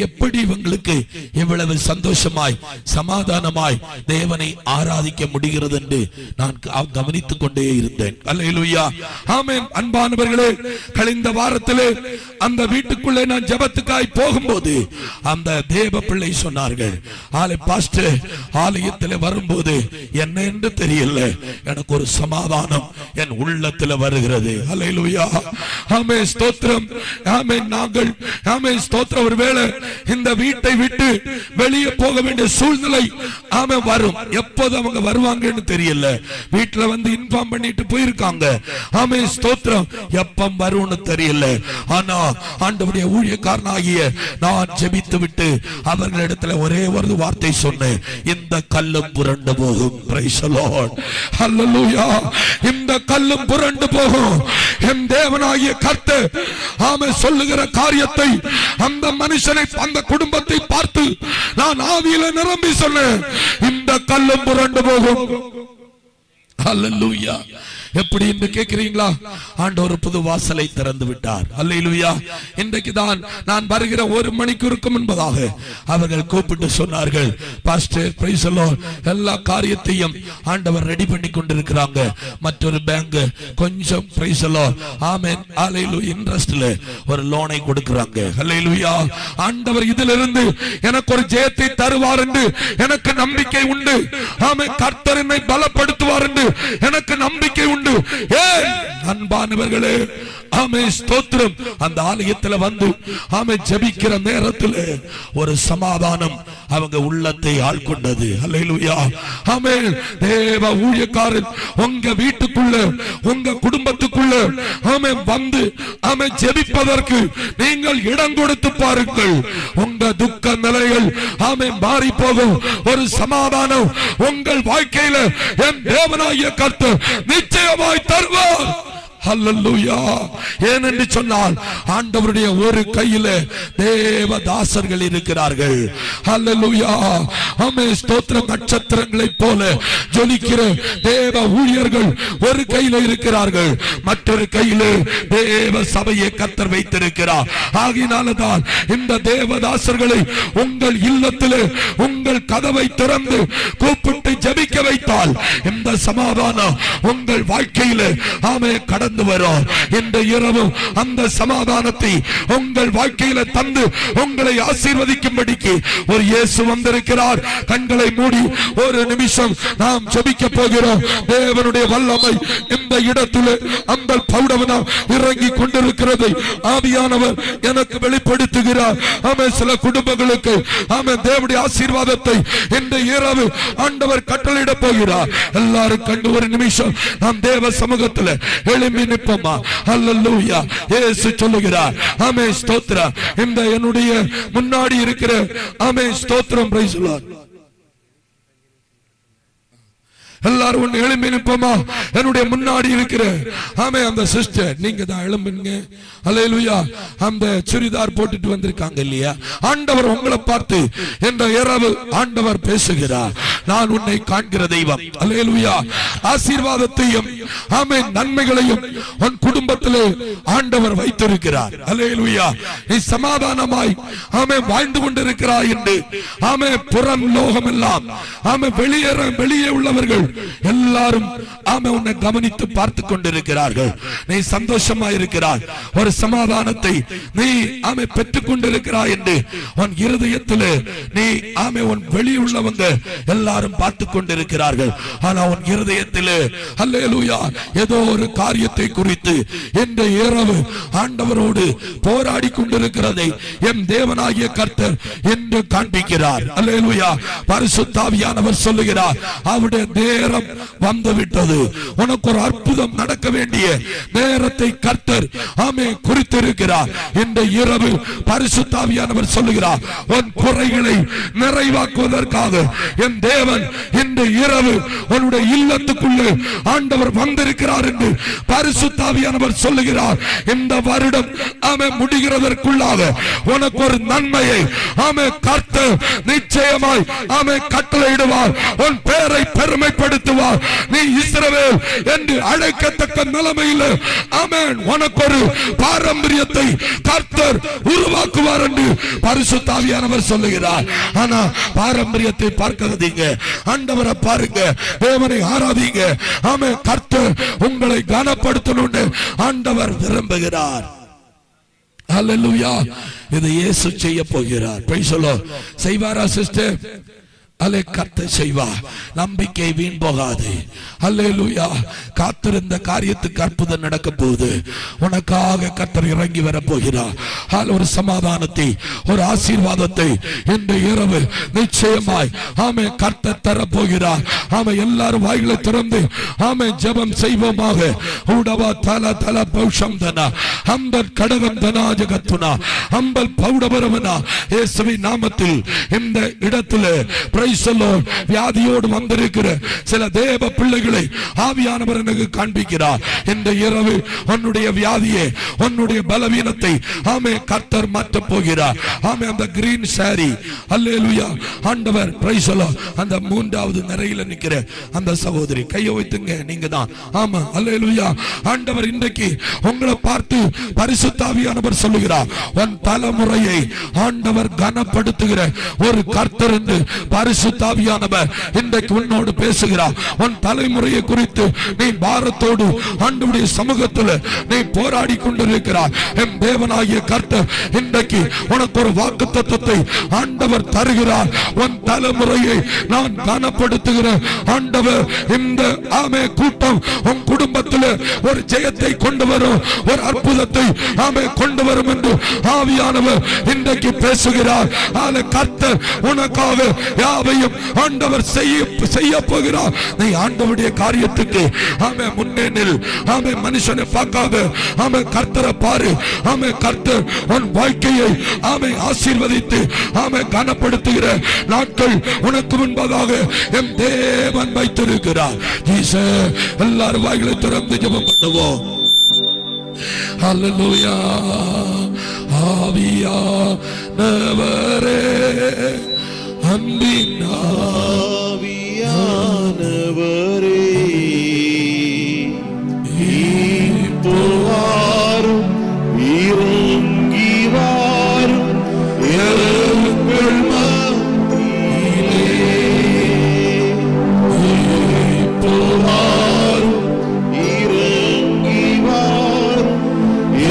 எப்படி இவங்களுக்கு இவ்வளவு சந்தோஷமாய் சமாதானமாய் தேவனை ஆராதிக்க முடிகிறது என்று நான் கவனித்துக் கொண்டே இருந்தேன். அல்லேலூயா. ஆமென். அன்பானவர்களே, கழிந்த வாரத்திலே அந்த வீட்டுக்குள்ளே நான் ஜெபத்துக்காய் போகும்போது அந்த தேவ பிள்ளை சொன்னார்கள், ஆலே பாஸ்டர் ஆலயத்தில் வரும்போது என்ன என்று தெரியல, எனக்கு ஒரு சமாதானம் என் உள்ளத்தில் வருகிறது. ஹல்லேலூயா, ஆமென், ஸ்தோத்திரம். ஆமென். நாங்கள் ஆமென், ஸ்தோத்திரம். ஒருவேளை இந்த வீட்டை விட்டு வெளியே போக வேண்டிய சூழ்நிலை ஆமென் வரும். எப்போது அவங்க வருவாங்கன்னு தெரியல. வீட்டுல வந்து இன்ஃபார்ம் பண்ணிட்டு போயிருக்காங்க. ஆமென், ஸ்தோத்திரம். எப்ப வரும்னு தெரியல. ஆனா ஆண்டவருடைய ஊழியக்காரனாகிய நான் ஜெபித்து விட்டு அவர்களிடத்துல ஒரே ஒரு வார்த்தை சொன்னேன், இந்த கல்லும் புரண்டு போகும். Price the Lord, hallelujah. இந்த கல்லும் புரண்டு போகும். என் தேவனாகிய கர்த்தர் ஆமென் சொல்லுகிற காரியத்தை அந்த மனுஷனை, அந்த குடும்பத்தை பார்த்து நான் ஆவியில நிரம்பி சொன்னேன், இந்த கல்லும் புரண்டு போகும். ஹல்லேலூயா. எப்படி என்று கேட்கிறீங்களா? ஆண்டவர் புது வாசலை திறந்து விட்டார். அல்லேலூயா. இன்றைக்கு தான் நான் வருகிற ஒரு மணிக்கு முன்பதாக அவர்கள் கூப்பிட்டு சொன்னார்கள், பாஸ்டர் பிரைஸ் தி லார்ட், எல்லா காரியத்தையும் ஆண்டவர் ரெடி பண்ணி கொண்டிருக்கிறாங்க. மற்றொரு பேங்க் கொஞ்சம் பிரைஸ் தி லார்ட் ஆமென் அல்லேலூயா இன்ட்ரஸ்ட்ல ஒரு லோனை கொடுக்கறாங்க. அல்லேலூயா. ஆண்டவர் இதிலிருந்து எனக்கு ஒரு ஜெயத்தை தருவார் என்று எனக்கு நம்பிக்கை உண்டு. ஆமென். கர்த்தர் என்னை பலப்படுத்துவார் என்று எனக்கு நம்பிக்கை உண்டு. அன்பானவர்களே, ஆமென், ஸ்தோத்திரம். அந்த ஆலயத்தில் வந்து ஆமென் ஜெபிக்கிற நேரத்தில் ஒரு சமாதானம் அவங்க உள்ளத்தை ஆள்கொண்டது. அல்லேலூயா, ஆமென். தேவ ஊழியக்காரன் உங்க வீட்டுக்குள்ள, உங்க குடும்பத்துக்குள்ள ஆமென் வந்து ஆமென் ஜெபிப்பதற்கு நீங்கள் இடம் கொடுத்து பாருங்கள். உங்க துக்க நிலைகள் ஆமென் மாறி போகும். ஒரு சமாதானம் உங்கள் வாழ்க்கையில என் தேவனாகிய கர்த்தர் நிச்சயமாய் தருவார். ஹல்லேலூயா. ஏனென்று சொன்னால் ஆண்டவருடைய ஒரு கையில தேவதாசர்கள் இருக்கிறார்கள். ஹல்லேலூயா, ஆமென், ஸ்தோத்திரம். நட்சத்திரங்களைப் போல ஜொலிக்கிற தேவ ஊழியர்கள் ஒரு கையில இருக்கிறார்கள், மற்றொரு கையில தேவ சபையை கர்த்தர் வைத்திருக்கிறார். ஆகினால்தான் இந்த தேவதாசர்களை உங்கள் இல்லத்திலே உங்கள் கதவை திறந்து கூப்பிட்டு ஜெபிக்க வைத்தால் இந்த சமாதானம் உங்கள் வாழ்க்கையில ஆமென் கடந்து வரும். இந்த இரவு அந்த சமாதானத்தை உங்கள் வாழ்க்கையில தந்து உங்களை ஆசீர்வதிக்கும்படிக்கு ஒரு இயேசு வந்திருக்கிறார். கண்களை மூடி ஒரு நிமிஷம் நாம் ஜெபிக்க போகிறோம். தேவனுடைய வல்லமை இந்த இடத்திலே அந்த பௌடவனா இறங்கி கொண்டிருக்கிறது. ஆவியானவர் எனக்கு வெளிப்படுத்துகிறார். ஆமென். சில குடும்பங்களுக்கு ஆமென் தேவனுடைய ஆசீர்வாதத்தை இந்த இரவு ஆண்டவர் கட்டளையிட போகிறார். எல்லாரும் கண்டு ஒரு நிமிஷம் நாம் தேவ சமூகத்தில் எழும்பி நிற்போமா? ஹல்லேலூயா. இயேசு சொல்லுகிறார், ஆமென், ஸ்தோத்திரம். இந்த என்னுடைய முன்னாடி இருக்கிற ஆமென் ஸ்தோத்திரம் பிரைஸ் தி லார்ட். எல்லாரும் ஒன்னு எழும்பி நிற்போமா? என்னுடைய முன்னாடி இருக்கிற ஆமென் அந்த சிஸ்டர், நீங்க தான் எழும்புங்க. அல்லேலூயா. அந்த சுடிதார் போட்டுட்டு வந்திருக்காங்க இல்லையா, ஆண்டவர் உங்களை பார்த்து இந்த இரவு ஆண்டவர் பேசுகிறார். நான் உன்னை காண்கிற தெய்வம். அல்லேலூயா. ஆசீர்வாதத்தையும் ஆமென் நன்மைகளையும் உன் குடும்பத்திலே ஆண்டவர் வைத்திருக்கிறார். அல்லேலூயா. நீ சமாதானமாய் ஆமென் வாழ்ந்து கொண்டிருக்கிறாய் என்று ஆமென் புறம் லோகம் எல்லாம் ஆமென் வெளியே உள்ளவர்கள் எல்லாரும் ஆமென் உன்னை கவனித்து பார்த்து கொண்டிருக்கிறார்கள். நீ சந்தோஷமா இருக்கிறாய், ஒரு சமாதானத்தை நீ ஆமென் பெற்றுக் கொண்டிருக்கிறாய் என்று உன் இருதயத்திலே நீ ஆமென் உன் வெளியே உள்ளவங்க எல்லாரும் பார்த்து கொண்டிருக்கிறார்கள். ஆனா உன் இருதயத்திலே அல்லேலூயா ஏதோ ஒரு காரியத்தை குறித்து இந்த இரவு ஆண்டவரோடு போராடி கொண்டிருக்கிறதை என் தேவனாகிய கர்த்தர் என்று காண்பிக்கிறார். அல்லேலூயா. பரிசுத்த ஆவியானவர் சொல்லுகிறார், அவருடைய நேரம் வந்துவிட்டது. உனக்கு ஒரு அற்புதம் நடக்க வேண்டிய நேரத்தை கர்த்தர் ஆமென் குறித்திருக்கிறார். இந்த இரவு பரிசுத்த ஆவியானவர் சொல்லுகிறார், உன் குறைகளை நிறைவாக்குவதற்காக என் தேவன் இந்த இரவு உன்னுடைய இல்லத்துக்குள்ளே ஆண்டவர் வந்திருக்கிறார் என்று பரிசுத்த ஆவியானவர் சொல்லுகிறார். இந்த வருடம் ஆமென் முடிகிறதற்குள்ளாக உனக்கு ஒரு நன்மையை ஆமென் கர்த்தர் நிச்சயமாய் ஆமென் கட்டளையிடுவார். உன் பெயரை பெருமைப்படுத்துவார். நீ இஸ்ரவேல் என்று அழைக்கத்தக்க நிலைமையில் ஆமென் உனக்கு ஒரு பாரம்பரியத்தை கர்த்தர் உருவாக்குவார் என்று பரிசுத்த ஆவியானவர் சொல்லுகிறார். ஆனா பாரம்பரியத்தை பார்க்காதீங்க, ஆண்டவரை பாருங்க, தேவனை ஆராதிங்க. ஆமென். கர்த்தர் உங்களை கனப்படுத்தணும்னு ஆண்டவர் விரும்புகிறார். அல்லேலூயா. இதை இயேசு செய்ய போகிறார். Price the Lord. செய்வாரா சிஸ்டர்? அலே கர்த்தர் செய்வார். நம்பிக்கை வீண் போகாது. அல்லேலூயா. காத்திருந்த காரியத்துக்கு அற்புதம் நடக்க போகுது. உனக்காக கர்த்தர் இறங்கி வர போகிறார். ஒரு சமாதானத்தை, ஒரு ஆசீர்வாதத்தை இன்று இரவு நிச்சயமாய் ஆமே கர்த்தர் தர போகிறார். ஆமே எல்லாரும் வாய்களை திறந்து ஆமே ஜெபம் செய்வோமாக. உடவா தல தல பௌஷம் தனா அம்பர் கடகம் தனா ஜகத்துனா அம்பல் பௌடபரவனா இயேசுவின் நாமத்தில் இந்த இடத்திலே வியாதியோடு வந்திருக்கிற சில தேவ பிள்ளைகளை ஆவியானவர் எனக்கு காண்பிக்கிறார். இந்த இரவு உன்னுடைய வியாதியை, உன்னுடைய பலவீனத்தை ஆமே கர்த்தர் மாற்ற போகிறார். ஆமே அந்த கிரீன் சாரி அல்லேலூயா ஆண்டவர் பிரைஸ் தி லார்ட். அந்த மூன்றாவது நிறையில நிக்கிற அந்த சகோதரி கையை வைத்துங்க, நீங்க தான். ஆமா அல்லேலூயா. ஆண்டவர் இன்றைக்கு உங்களை பார்த்து பரிசுத்த ஆவியானவர் சொல்லுகிறார், உன் தலைமுறையை ஆண்டவர் கனப்படுத்துகிற ஒரு கர்த்தர் என்று பரிசுத்த ஆவியானவர் இன்றைக்கு உன்னோடு பேசுகிறார். உன் தலைமுறையை குறித்து நீ பாரத்தோடு ஆண்டவருடைய சமூகத்தில் நீ போராடி கொண்டிருக்கிறார். என் தேவனாகிய கர்த்தர் இன்றைக்கு உனக்கு ஒரு வாக்குத்தத்தத்தை ஆண்டவர் தருகிறார். உன் தலைமுறையை நான் கனப்படுத்துகிற ஆண்டவர் இந்த ஆமே கூட்டம் உன் குடும்பத்தில் ஒரு ஜெயத்தை கொண்டு வரும், ஒரு அற்புதத்தை ஆமே கொண்டு வரும் என்று ஆவியானவர் இன்றைக்கு பேசுகிறார். கர்த்தர் உனக்காக யாவையும் ஆண்டவர் செய்ய போகிறார். நீ ஆண்டவருடைய காரியத்துக்கு ஆமே முன்னே நில். ஆமே மனுஷனை பார்க்காத ஆமே கர்த்தரை பாரு. ஆமே கர்த்தர் உன் வாழ்க்கையை ஆமே ஆசீர்வதித்து ஆமே கனப்படுத்துகிற நாட்கள் உனக்கு முன்பதாக என் தேவன் வைத்திருக்கிறார். எல்லாரும் வாய்களை திறந்து ஜெபம் பண்ணுவோம். ஹல்லேலூயா. ஆவியானவரே, அன்பின் ஆவியானவரே, இப்போ வாரும், இறங்கி வாரும் எங்கள் மத்தியிலே. இப்போ வாரும், இறங்கி வாரும்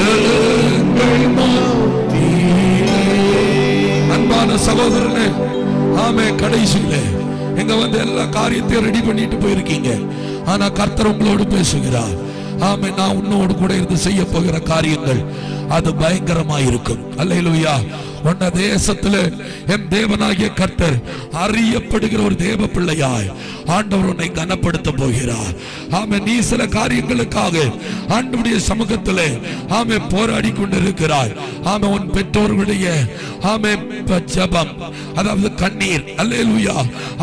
எங்கள் மத்தியிலே. அன்பான சகோதரனே, ஆமே கடைசியிலே எங்க வந்து எல்லா காரியத்தையும் ரெடி பண்ணிட்டு போயிருக்கீங்க. ஆனா கர்த்தர் உங்களோடு பேசுகிறார். ஆமே நான் உன்னோடு கூட இருந்து செய்ய போகிற காரியங்கள் அது பயங்கரமாயிருக்கும். அல்லேலூயா. உன்ன தேசத்துல என் தேவனாகிய கர்த்தர் அறியப்படுகிற ஒரு தேவ பிள்ளையாய் ஆண்டவர் உன்னை கனப்படுத்த போகிறார். ஆமே நீ சில காரியங்களுக்காக ஆண்டவருடைய சமூகத்திலே ஆமே போராடி கொண்டிருக்கிறாய். ஆமே உன் பெற்றோர்களுடைய ஆமே ஜெபம், அதாவது கண்ணீர் அல்லேலூயா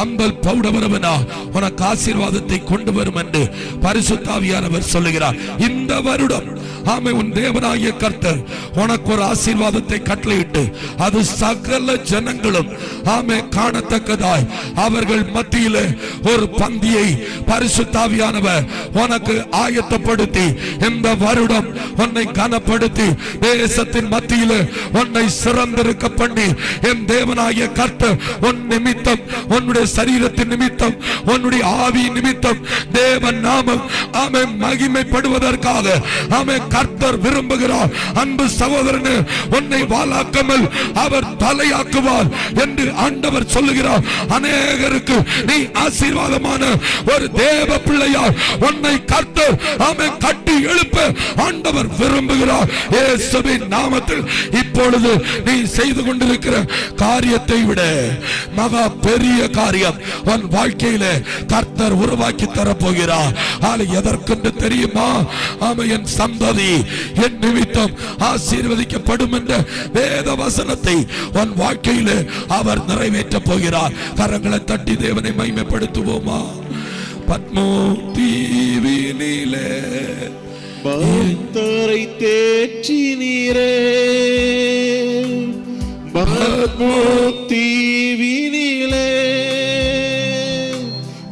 அம்பல் பௌடவரவனா உனக்கு ஆசீர்வாதத்தை கொண்டு வரும் என்று பரிசுத்த ஆவியானவர் சொல்லுகிறார். இந்த வருடம் ஆமே உன் தேவனாகிய கர்த்தர் உனக்கு ஒரு ஆசீர்வாதத்தை கட்டளையிட்டு அது சகல ஜனங்களும் ஆமே காணத்தக்கதாய் அவர்கள் மத்தியிலே ஒரு பந்தியை பரிசுத்த ஆவியானவர் உனக்கு ஆயத்தப்படுத்தி இந்த வருடம் உன்னை கனப்படுத்தி தேசத்தின் மத்தியிலே உன்னை சிறந்திருக்க பண்ணி என் தேவனாகிய கர்த்தர் உன் நிமித்தம், உன்னுடைய சரீரத்தின் நிமித்தம், உன்னுடைய ஆவி நிமித்தம் தேவன் நாமம் ஆமே மகிமைப்படுவதற்காக ஆமே கர்த்தர் விரும்புகிறார். அன்பு சகோதரனே, உன்னை வாளாக்காமல் அவர் தலையாக்குவார் என்று ஆண்டவர் சொல்லுகிறார். அநேகருக்கு நீ ஆசீர்வாதமான ஒரு தேவ பிள்ளையார் உன்னை கர்த்தர் ஆமே கட்டி எழுப்ப ஆண்டவர் விரும்புகிறார். இயேசுவின் நாமத்தில் இப்பொழுது நீ செய்து கொண்டிருக்கிற காரியத்தை விட மகா பெரிய காரியம் உன் வாழ்க்கையிலே கர்த்தர் உருவாக்கி தரப்போகிறார். எதற்கென்று தெரியுமா? ஆமே என் சந்ததி என் நிமித்தம் ஆசீர்வதிக்கப்படும் என்ற வேத வசனத்தை உன் வாழ்க்கையிலே அவர் நிறைவேற்ற போகிறார். கரங்களை தட்டி தேவனை மகிமைப்படுத்துவோமா? பத்மோ தீவினிலே பக்தரை தேற்றினீரே, பத்மோ தீவினிலே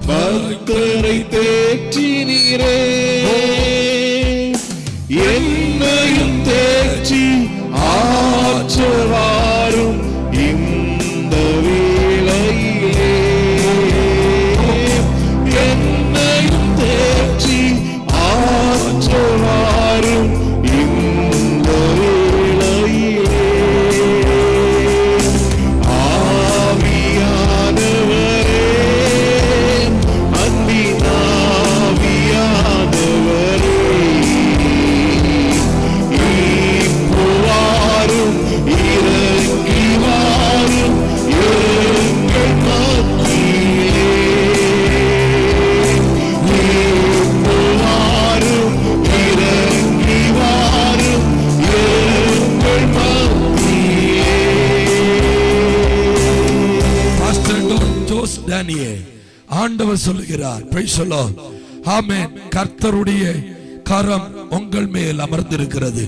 பக்தரை தேற்றினீரே, என்னையும் தேற்றி ஆற்றவாரும் இந்த வேளையிலே, என்னையும் தேற்றி ஆற்றவாரும் இந்த வேளையிலே. மேனியே. ஆண்டவர் சொல்லுகிறார், பிரைஸ் தி லார்ட். ஆமென். கர்த்தருடைய கரம் உங்கள் மேல் அமர்ந்திருக்கிறது.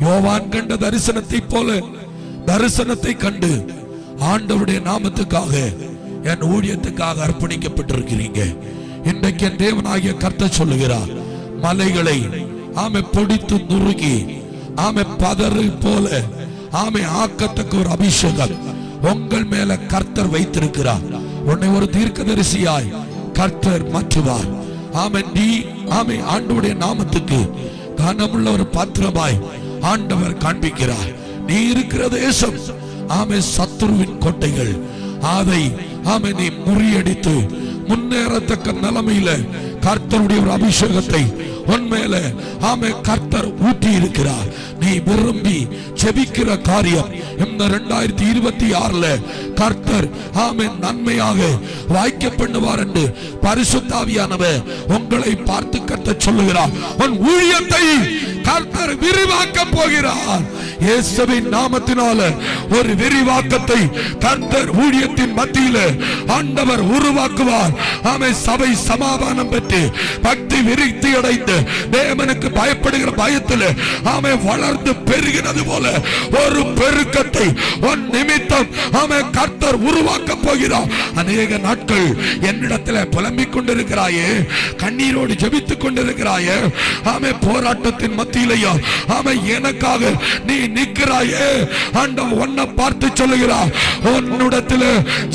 யோவான் கண்ட தரிசனத்தை போல தரிசனத்தை கண்டு ஆண்டவருடைய நாமத்துக்காக என் ஊழியத்துக்காக அர்ப்பணிக்கப்பட்டிருக்கிறீங்க. இன்றைக்கு என் தேவனாகிய கர்த்தர் சொல்லுகிறார், மலைகளை ஆமை பொடித்து நுறுகி ஆமை பதறு போல ஆமை ஆக்கத்தக்க ஒரு அபிஷேகம் உங்கள் மேல கர்த்தர் வைத்திருக்கிறார். உன்னை ஒரு தீர்க்கதரிசியாய் கர்த்தர் மாற்றுவார். ஆமென். நீ ஆமை ஆண்டவருடைய நாமத்துக்கு கனமுள்ள ஒரு பாத்திரமாய் ஆண்டவர் காண்பிக்கிறார். நீ இருக்கிற தேசம் ஆமை சத்துருவின் கோட்டைகள், அதை ஆமை நீ முறியடித்து முன்னேறத்தக்க நிலைமையில கர்த்தருடைய ஒரு அபிஷேகத்தை உன்மேல ஆமை கர்த்தர் ஊட்டி இருக்கிறார். நீ விரும்பி செபிக்கிற காரியம் இந்த 2026 கர்த்தர் ஆமை நன்மையாக வாய்க்க பண்ணுவார் என்று பரிசுத்த ஆவியானவர் உங்களை பார்த்து கர்த்தர் சொல்லுகிறார். உன் ஊழியத்தை கர்த்தர் விரிவாக்க போகிறார். இயேசுவின் நாமத்தினால ஒரு விரிவாக்கத்தை கர்த்தர் ஊழியத்தின் மத்தியில ஆண்டவர் உருவாக்குவார். ஆமை சபை சமாதானம் பெற்று பக்தி விருத்தி அடைந்து தேவனுக்கு பயப்படுகிற பயத்தில் ஆமை வளர்ந்து பெருகிறது போல ஒரு பெருக்கத்தை உன் நிமித்தம் ஆமை கர்த்தர் உருவாக்க போகிறார். அநேக நாட்கள் என்னிடத்தில் புலம்பிக் கொண்டிருக்கிறாயே, கண்ணீரோடு ஜெபித்துக் கொண்டிருக்கிறாயே, ஆமை போராட்டத்தின் மத்தியிலேயோ ஆமை எனக்காக நீ நிற்கிறாயே. ஆண்டவர் உன்னை பார்த்து சொல்லுகிறார், உன்னிடத்தில்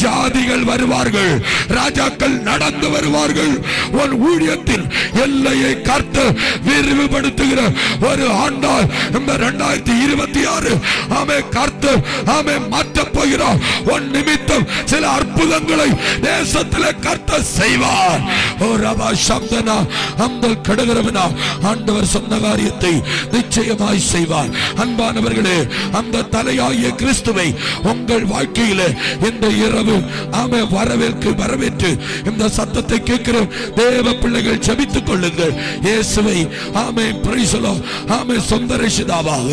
ஜாதிகள் வருவார்கள், ராஜாக்கள் நடந்து வருவார்கள். உன் ஊழியத்தில் எல்லையை கர்த்தர் விரிவுபடுத்துகிற ஒரு ஆண்டால் இந்த 2026 ஆமே கர்த்தர் ஆமே மாற்றப் போகிறார். உன் நிமித்தம் சில அற்புதங்களை தேசத்திலே கர்த்தர் செய்வார். ஓ ரபா சப்தனா அந்த கடகரவனா ஆண்டவர் சொன்ன காரியத்தை நிச்சயமாய் செய்வார். அன்பானவர்களே, அந்த தலையாகிய கிறிஸ்துவை உங்கள் வாழ்க்கையில இந்த இரவு ஆமே வரவேற்று இந்த சத்தத்தை கேட்கிற தேவ பிள்ளைகள் ஜெபித்துக் கொள்ளுங்கள். இயேசுவை ஆமே பிரைஸ் தி லார்ட் ஆமே சொந்த ரட்சகராக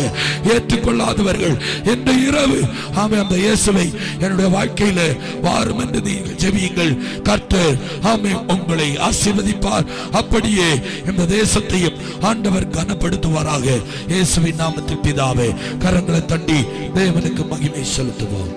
ஏற்றுக்கொள்ளாதவர்கள் இந்த இரவு ஆமே அந்த இயேசுவை என்னுடைய வாழ்க்கையில வாரும் என்று நீங்கள் ஜெபியுங்கள். கர்த்தர் ஆமே உங்களை ஆசீர்வதிப்பார். அப்படியே இந்த தேசத்தையும் ஆண்டவர் கனப்படுத்துவாராக. இயேசுவின் நாமத்தில் பிதாவே, கரங்களை தட்டி தேவனுக்கு மகிமை செலுத்துவோம்.